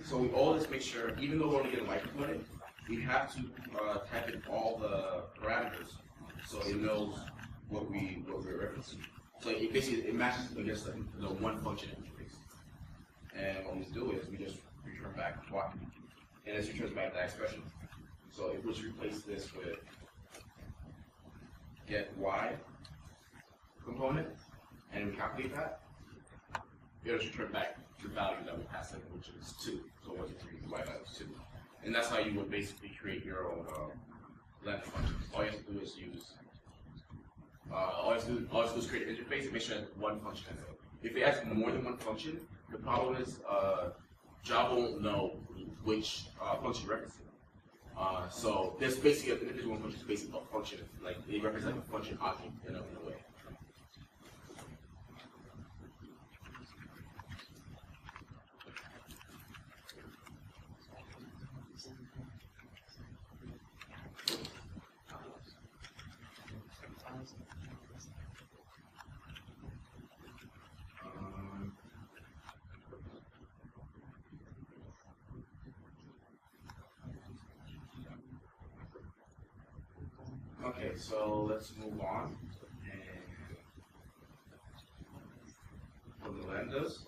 So we always make sure, even though we want to get a y component, we have to type in all the parameters so it knows what we're referencing. So it basically matches against the one function interface. And what we do is we just return back y, and this returns back that expression. So if we just replace this with get y component and we calculate that, it'll just return back the value that we passed in, which is 2. So 1, 2, 3, y value is 2. And that's how you would basically create your own lambda function. All you have to do is use create an interface and make sure that one function has it. If it has more than one function, the problem is Java won't know which function references it. So there's basically an individual function is basically a function, like it represents like a function object in a way. Okay, so let's move on from the lambdas.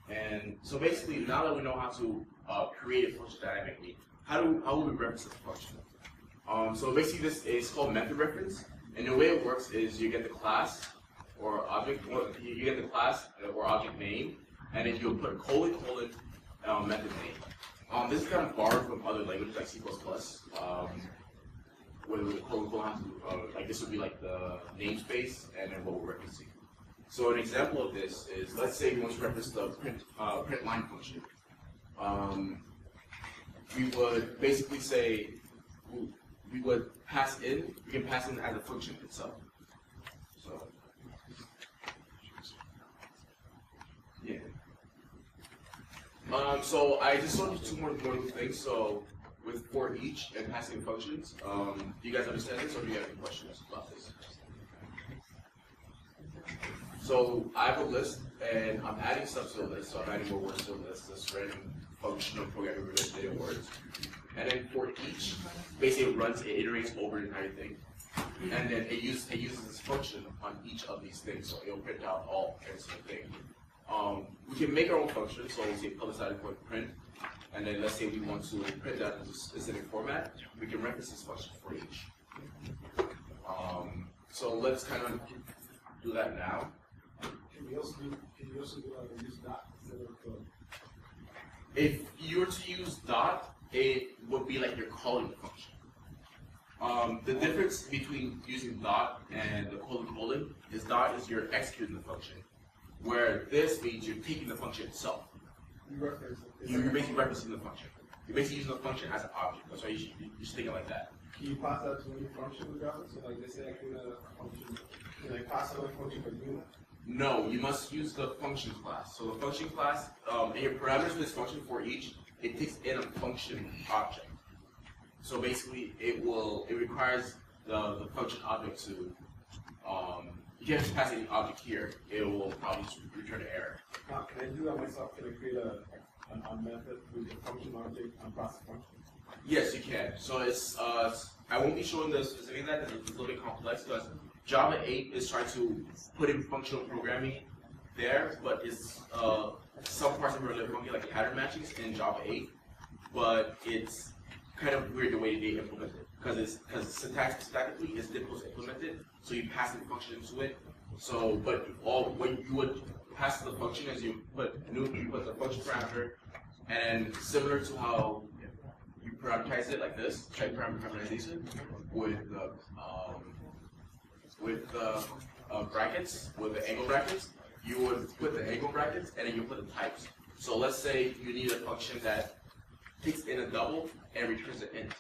And so basically, now that we know how to create a function dynamically, how would we reference the function? So basically, this is called method reference, and the way it works is you get the class or object, you get the class or object name, and then you'll put colon method name. This is kind of borrowed from other languages like C++. Where the colon like this would be like the namespace and then what we're referencing. So an example of this is, let's say we want to reference the print line function. We would basically say we would pass in. We can pass in as a function itself. So yeah. So I just saw two more things. So with for each and passing functions, do you guys understand this, or do you have any questions about this? So I have a list, and I'm adding stuff to the list. So I'm adding more words to the list. This random functional programming related words, and then for each, basically it runs, it iterates over the entire thing, and then it uses this function on each of these things. So it'll print out all every single thing. We can make our own function. So we say public print. And then let's say we want to print that in a specific format, we can reference this function for each. So let's kind of do that now. Can you also use dot instead of If you were to use dot, it would be like you're calling the function. The difference between using dot and the colon is dot is you're executing the function, where this means you're taking the function itself. You're basically referencing the function. You're basically using the function as an object. That's why you should think it like that. Can you pass that to any function regardless? So like let's say I create a function, can I pass out a function for unit? No, you must use the function class. So the function class, and your parameters for this function for each, it takes in a function object. So basically, it requires the function object to you can't just pass any object here. It will probably just return an error. Can I do that myself? Can I create a method with a function object and pass a function? Yes, you can. So it's I won't be showing the specific of that because it's a little bit complex because Java 8 is trying to put in functional programming there, but it's some parts of it are a little funky, like pattern matchings in Java 8, but it's kind of weird the way they implement it because syntactically it's difficult to implement it. So you pass the function into it. So, but when you would pass the function as you put the function parameter, and similar to how you parameterize it like this, check parameterization with the brackets, with the angle brackets, you would put the angle brackets and then you put the types. So let's say you need a function that takes in a double and returns an int.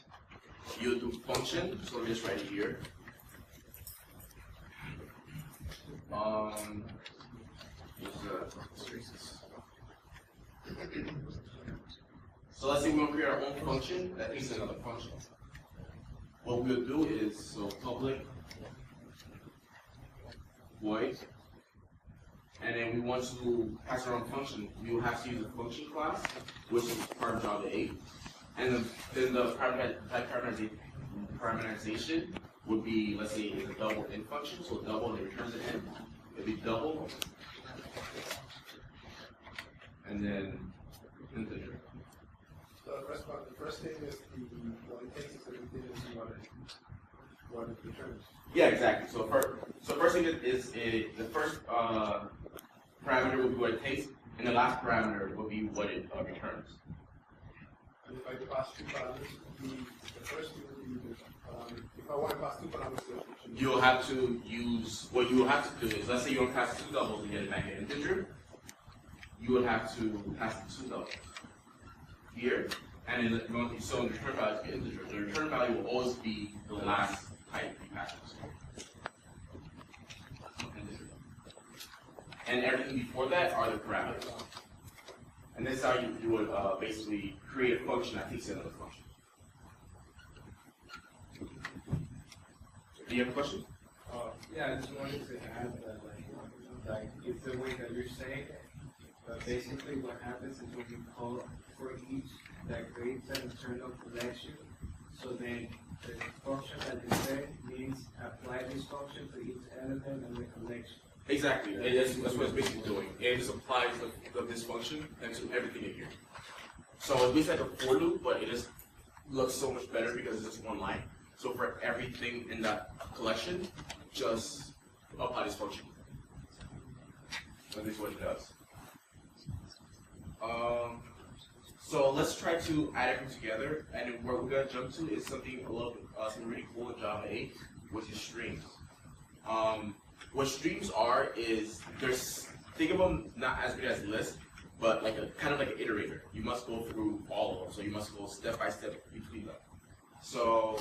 You'll do function, so let me just write it here. So let's say we want to create our own function that takes another function. What we'll do is, so public void, and then we want to pass our own function. We will have to use a function class, which is part of Java 8. And then the parameterization would be, let's say, it's a double int function, so double and it returns an int. It'd be double, and then integer. So the first thing is what it takes is the continuous what it returns. Yeah, exactly. So first thing is the first parameter will be what it takes, and the last parameter will be what it returns. And if I pass two parameters, the first thing will be if I want to pass two parameters, You'll have to use, what you will have to do is, let's say you want to pass two doubles and get it back an integer, you would have to pass the two doubles here, and then so in the return value to be integer. The return value will always be the last type you pass. And everything before that are the parameters. And this is how you would basically create a function that takes another function. Do you have a question? Yeah, I just wanted to add that, like it's the way that you're saying, but basically what happens is when you call for each that creates an internal collection, so then the function that you say means apply this function to each element in the collection. Exactly. That's what it's basically doing. It just applies this function and to everything in here. So it's basically like a for loop, but it just looks so much better because it's just one line. So for everything in that collection, just apply this function. And this is what it does. So let's try to add everything together. And then what we're gonna jump to is something a little bit something really cool in Java 8, which is streams. What streams are is think of them not as big as lists, but like kind of like an iterator. You must go through all of them, so you must go step by step between them. So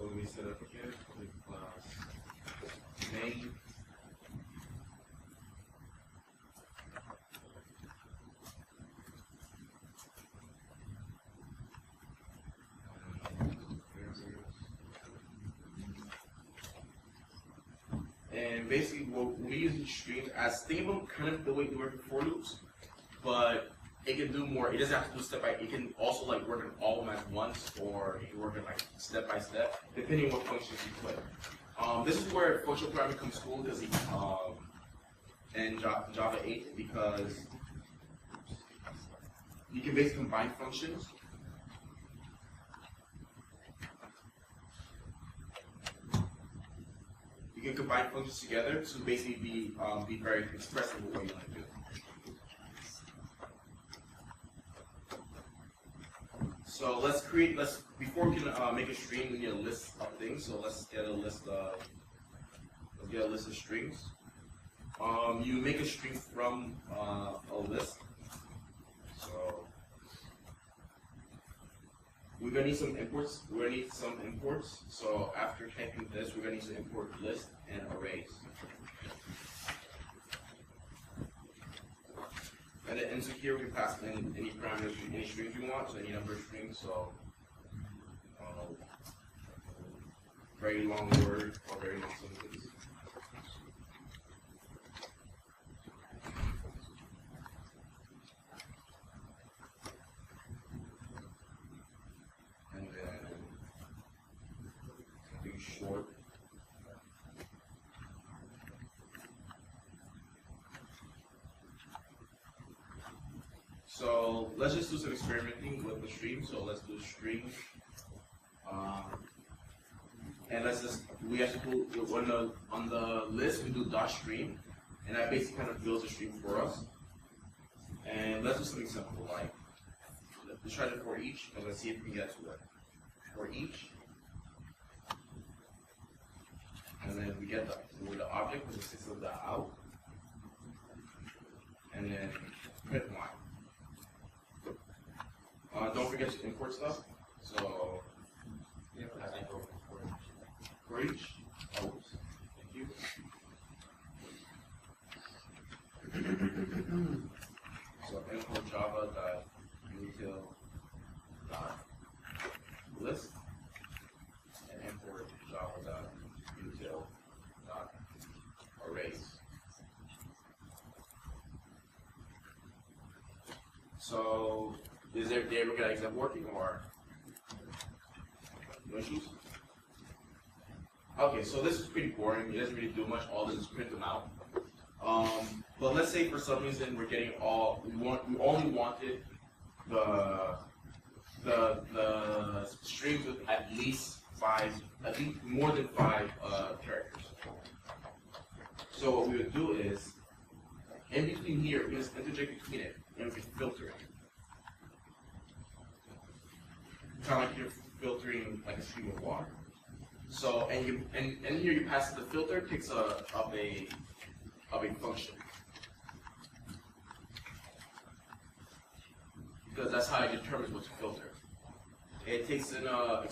let me set up again with class name. And basically what we use in streams as think of them kind of the way we work with for loops, but it can do more. It doesn't have to do step by. It can also like work on all of them at once, or it can work on like step by step, depending on what functions you put. This is where functional programming becomes cool because in Java 8 because you can basically combine functions. You can combine functions together to basically be very expressive with what you want to do. So before we can make a stream, we need a list of things. So let's get a list of get a list of strings. You make a string from a list. So we're gonna need some imports. So after typing this, we're gonna need to import list and arrays. And then into here we pass in any parameters, any strings you want, so any number of strings. So very long word or very long sentence. And then something short. So let's just do some experimenting with the stream. So let's do string. And let's just, we have to put, on the list, we do dot stream, and that basically kind of builds a stream for us. And let's do something simple, like, let's try it for each, and let's see if we can get to it. For each, and then we get the object, which is of the out, and then print line. Don't forget to import stuff, so, for each. Oh, thank you. So import java.util.list and import java.util.arrays. So is there ever get example working or no issues? Okay, so this is pretty boring. It doesn't really do much. All this is print them out. But let's say for some reason we're getting we only wanted the strings with at least more than 5 characters. So what we would do is, in between here, we just interject between it, and we can filter it. Kind of like you're filtering like a stream of water. So and here you pass the filter picks up a function, because that's how it determines what to filter. It takes in a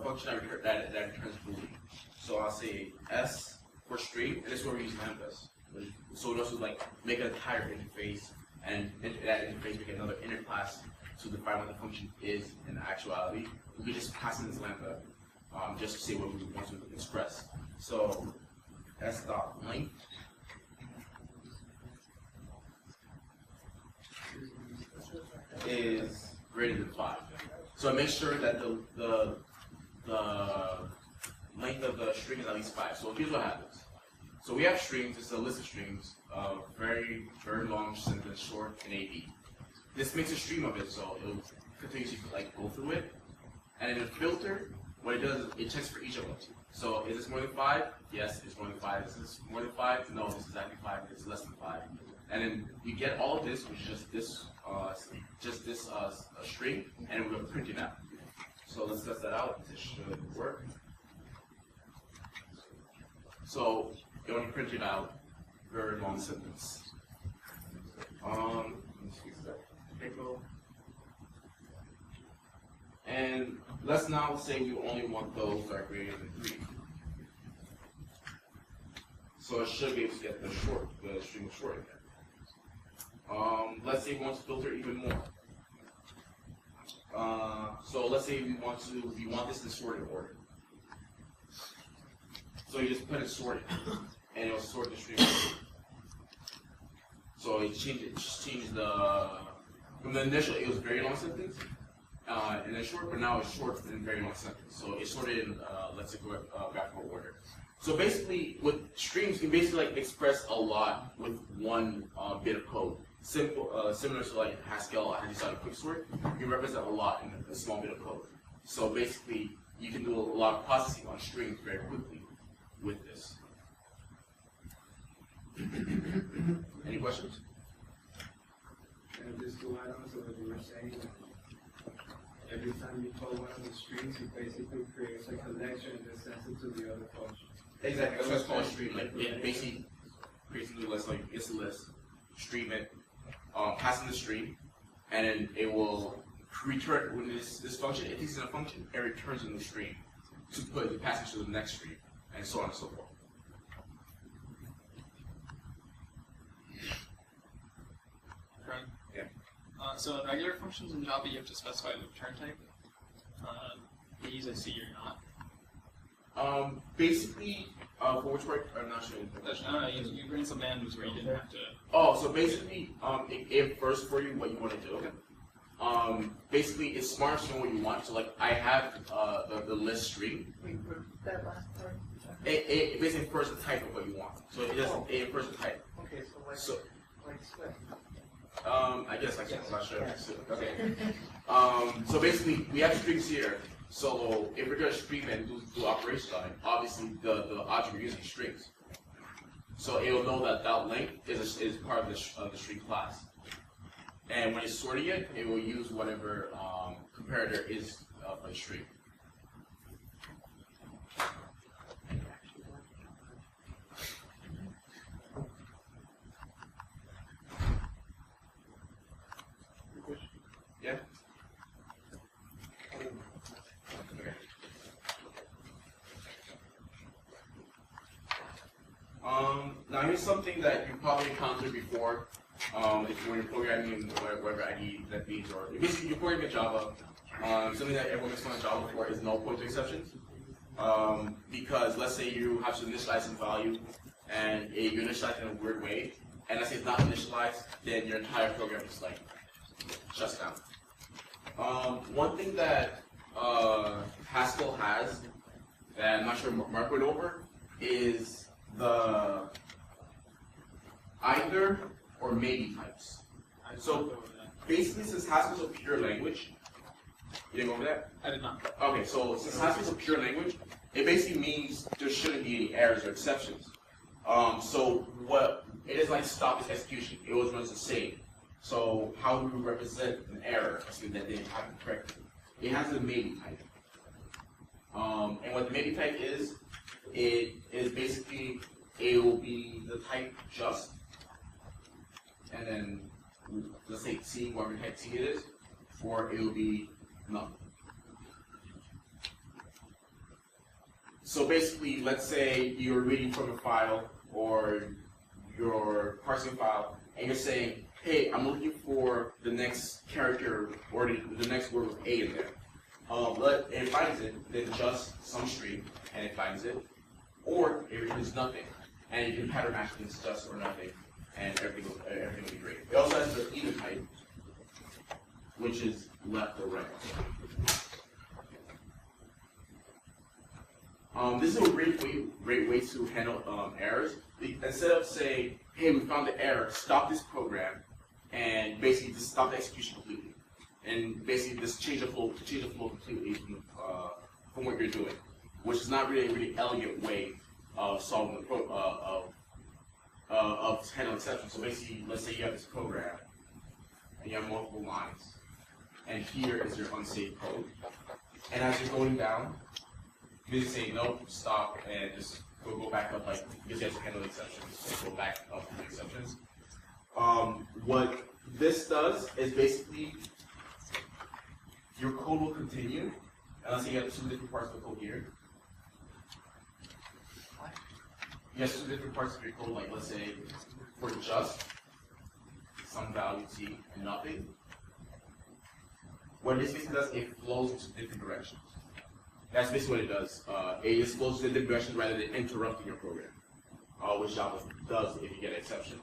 function that returns boolean. So I'll say s for string, and this is where we use lambdas. So it also like make an entire interface, and into that interface make another inner class to define what the function is in actuality. We could just pass in this lambda. Just to see what we want to express. So s.length is greater than 5. So I make sure that the length of the string is at least 5. So here's what happens. So we have strings. It's a list of strings, very long sentence, short, and AB. This makes a stream of it, so it'll continuously like go through it, and in the filter. What it does is it checks for each of them. So is this more than 5? Yes, it's more than 5. Is this more than 5? No, this is exactly 5. It's less than 5. And then we get all of this, which is just this string, and we're going to print it out. So let's test that out. It should work. So it only printed out very long sentence. Let's fix that. And let's now say we only want those that are greater than 3. So it should be able to get the string of short again. Let's say we want to filter even more. So let's say we want this in sorted order. So you just put it sorted, and it'll sort the string. So it changed from the initial it was very long sentence. And then short, but now it's short and very long sentence. So it's sorted in, let's say, graphical order. So basically, with streams, you can basically like express a lot with one bit of code. Similar to like Haskell, how you saw a quick sort, you can represent a lot in a small bit of code. So basically, you can do a lot of processing on strings very quickly with this. Any questions? And just to add on to what you were saying, every time you call one of the strings, it basically creates a connection and sends it to the other function. Exactly, that's what it's called a stream. Like it basically creates a new list, like it's a list, stream it, pass in the stream, and then it will return when this function, if it's in a function, it returns a new stream to put the passage to the next stream, and so on and so forth. Right. Yeah. So in regular functions in Java, you have to specify the return type. These I see you're not. Basically, for which part, I'm not sure. You ran some manus where you didn't have to. Oh, so basically, it first for you what you want to do. Basically, it's smart to know what you want. So like, I have the list string. That last part. It basically infers the type of what you want. So it doesn't. It infers the type. Okay, so like, So like Swift. I guess like I'm not sure. Okay. So basically, we have strings here. So if we're gonna stream and do operations on it, obviously the object we're using is strings. So it will know that that length is part of the string class. And when it's sorting it, it will use whatever comparator is for the string. Yeah. Okay. Now here's something that you probably encountered before. If when you're programming in whatever ID that means, or basically you're programming in Java, something that everyone makes fun of Java for is null pointer exceptions. Because let's say you have to initialize some value, and you initialize it in a weird way, and let's say it's not initialized, then your entire program just like shuts down. One thing that Haskell has that I'm not sure Mark went over is the either or maybe types. So basically, since Haskell's a pure language, you didn't go over that? I did not. Okay, so since Haskell's a pure language, it basically means there shouldn't be any errors or exceptions. So what it is like stop its execution. It always runs the same. So how do we represent an error, assuming that didn't happen correctly? It has a maybe type. And what the maybe type is, it is basically, it will be the type just, and then let's say C, whatever type C it is, or it will be none. So basically, let's say you're reading from a file or you're parsing a file, and you're saying, hey, I'm looking for the next character or the next word with A in there. But it finds it, then just some string, and it finds it, or it returns nothing, and you can pattern match things just or nothing, and everything will be great. It also has the even type, which is left or right. This is a great way to handle errors. Instead of saying, hey, we found the error, stop this program, and basically just stop the execution completely. And basically just change the flow completely from what you're doing, which is not really a really elegant way of solving the of handling exceptions. So basically, let's say you have this program, and you have multiple lines, and here is your unsafe code. And as you're going down, you just say nope, stop, and just go back up, like because you have to handle exceptions, and go back up to the exceptions. What this does is basically your code will continue, and let's say you have two different parts of the code here. You have two different parts of your code, like let's say for just some value t and nothing. What this basically does, it flows into different directions. That's basically what it does. It just flows in different directions rather than interrupting your program, which Java does if you get an exception.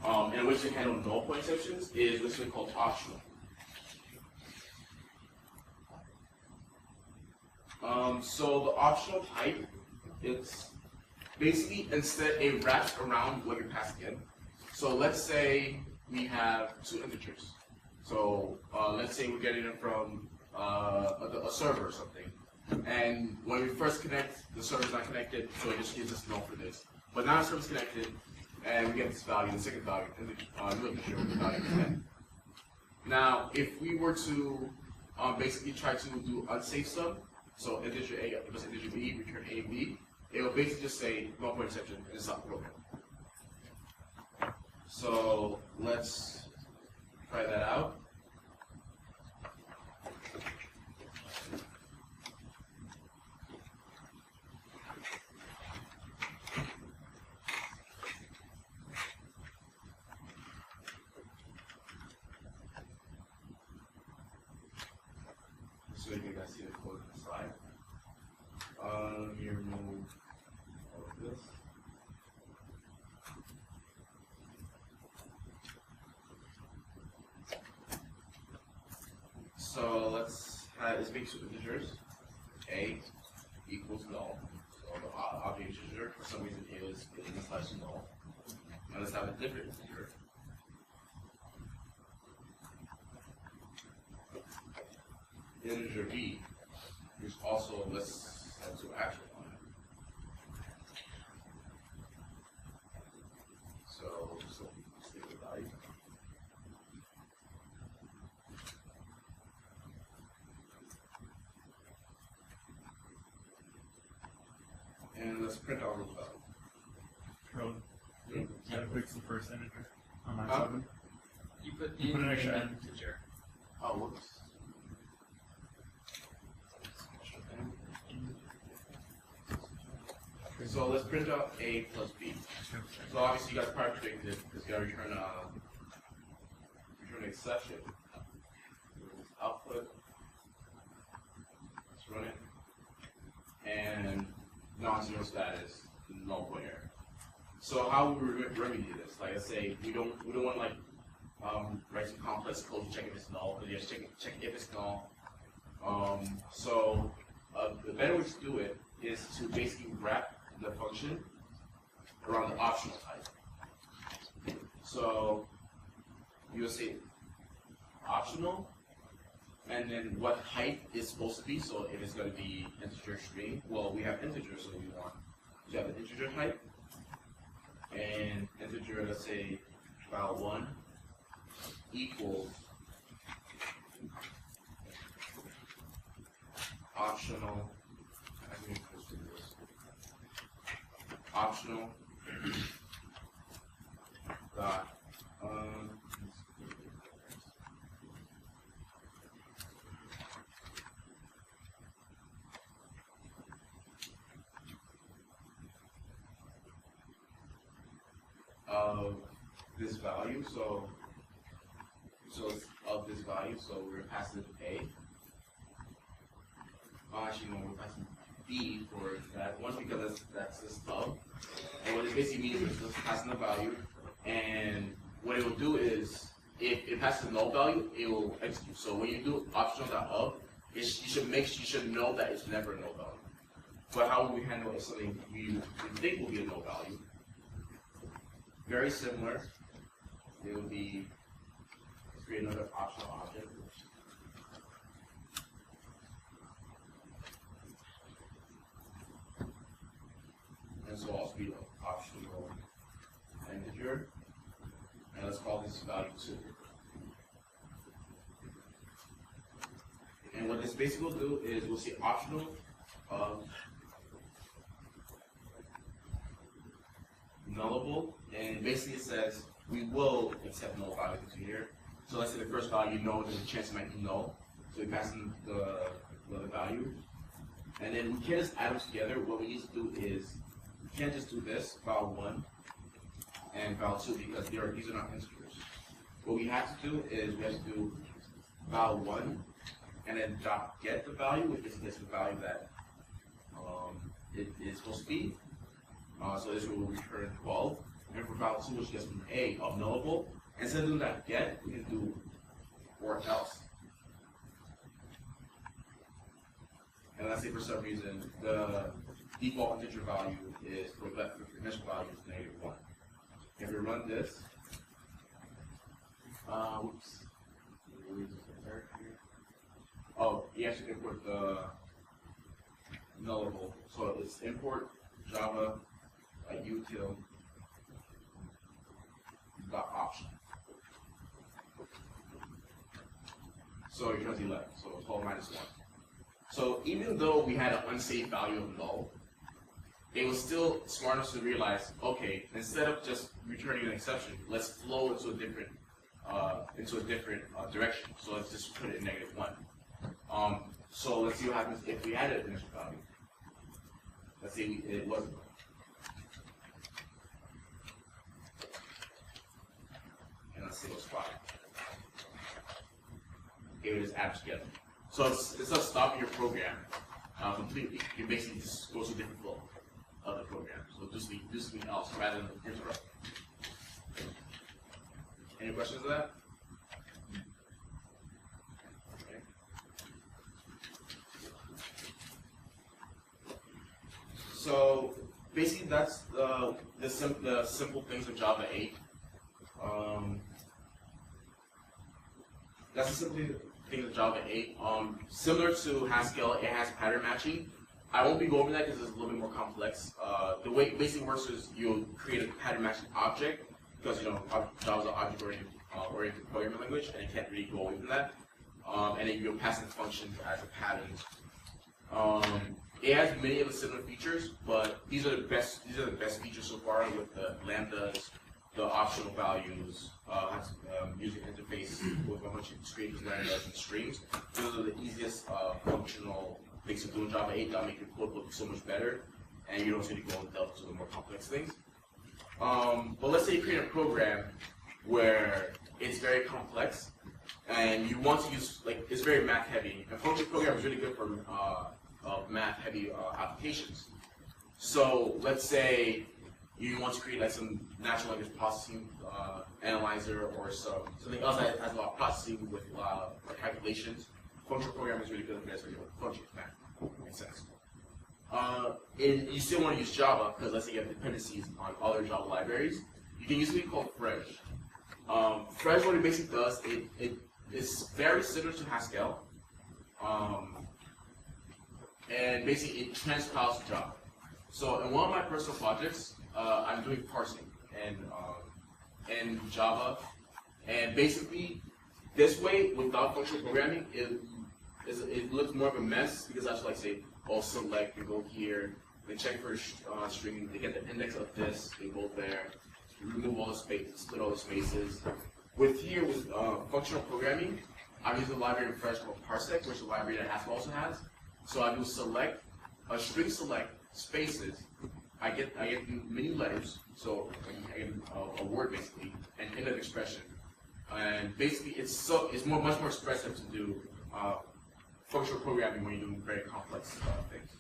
And which you handle null point exceptions is what's called optional. So the optional type, it's basically instead it wraps around what you're passing in. So let's say we have two integers. So let's say we're getting it from a server or something. And when we first connect, the server's not connected, so it just gives us null for this. But now the server's connected, and we get this value, the second value, and the integer with the value instead. Now, if we were to basically try to do unsafe stuff, so integer A plus integer B, return A and B, it will basically just say no point exception and stop the program. So let's try that out. So you guys see the code on the slide. Here, remove all of this. So let's make two integers. A equals null. So the object integer, for some reason, is initialized to null. Now let's have a different integer. Integer b, which also let's set to actual on it. So state the value. And let's print all those values. Code. Hmm? Gotta fix the first integer on line Huh? 7. You put You put an extra in n. integer. Oh, whoops. So let's print out a plus b. So obviously you guys probably predicted because you gotta return an exception. Output. Let's run it. And non-zero status, null pointer. So how would we remedy this? Like I say, we don't want to like write some complex code to check if it's null, but you just check if it's null. So the better way to do it is to basically wrap the function around the optional type. So you'll say optional, and then what height is supposed to be. So if it's going to be integer string, well, we have integer, so we want to have the integer height, and integer, let's say val1 equals optional. Optional dot of this value, so it's of this value, so we're passing it to A. Actually, no, we're passing B for that one because that's the stub. And what it basically means is just passing the value, and what it will do is if it passes a null value, it will execute. So when you do optional.of, you should know that it's never a null value. But how will we handle if something we think will be a null value? Very similar. It will be create another optional object. And so also be optional integer. And let's call this value 2. And what this basically will do is we'll see optional of nullable, and basically it says we will accept null values into here. So let's say the first value, you know there's a chance it might be null. So we pass in the value. And then we can't just add them together. What we need to do is we can't just do this, val1 and val2, because these are not integers. What we have to do is we have to do val1 and then dot get the value, which is the value that it is supposed to be. So this will return 12. And for val2, which gets from A of nullable, instead of doing that get, we can do or else. And let's say for some reason the default integer value is for the initial value is -1. If we run this, oops. Oh, you have to import the nullable. So it's import Java util dot option. So it returns 11. So 12 minus 1. So even though we had an unsafe value of null, it was still smart enough to realize, okay, instead of just returning an exception, let's flow into a different direction. So let's just put it in -1. So let's see what happens if we added an initial value. Let's say it wasn't. And let's say it was 5. It would just add together. So instead of stopping your program completely, you basically just go to a different flow of the program. So do something else rather than interrupt. Any questions of that? Okay. So basically, that's the simple things of Java 8. That's the simple things of Java 8. Similar to Haskell, it has pattern matching. I won't be going over that because it's a little bit more complex. The way it basically works is you'll create a pattern matching object because Java's an object-oriented programming language, and it can't really go away from that. And then you'll pass in functions as a pattern. It has many of the similar features, but these are the best features so far with the lambdas, the optional values, user interface with a bunch of create these lambdas and strings. Those are the easiest functional things to do in Java 8 that make your code look so much better, and you don't need to go and delve into the more complex things. But let's say you create a program where it's very complex, and you want to use, it's very math heavy. And function program is really good for math heavy applications. So let's say you want to create some natural language processing analyzer or something else that has a lot of processing with calculations. Functional programming is really good for this, function math. Makes sense. You still want to use Java because let's say you have dependencies on other Java libraries. You can use something called Fresh. Fresh, what it basically does, it is very similar to Haskell, and basically it transpiles to Java. So in one of my personal projects, I'm doing parsing in Java, and basically this way, without functional programming, it looks more of a mess because I have to say, select and go here, then check for a string, they get the index of this, they go there, remove all the spaces, split all the spaces. With functional programming, I use a library in Fresh called Parsec, which is a library that Haskell also has. So I do a string select, spaces, I get many letters, so I get a word basically, and end of expression. And basically it's much more expressive to do functional programming when you're doing very complex things.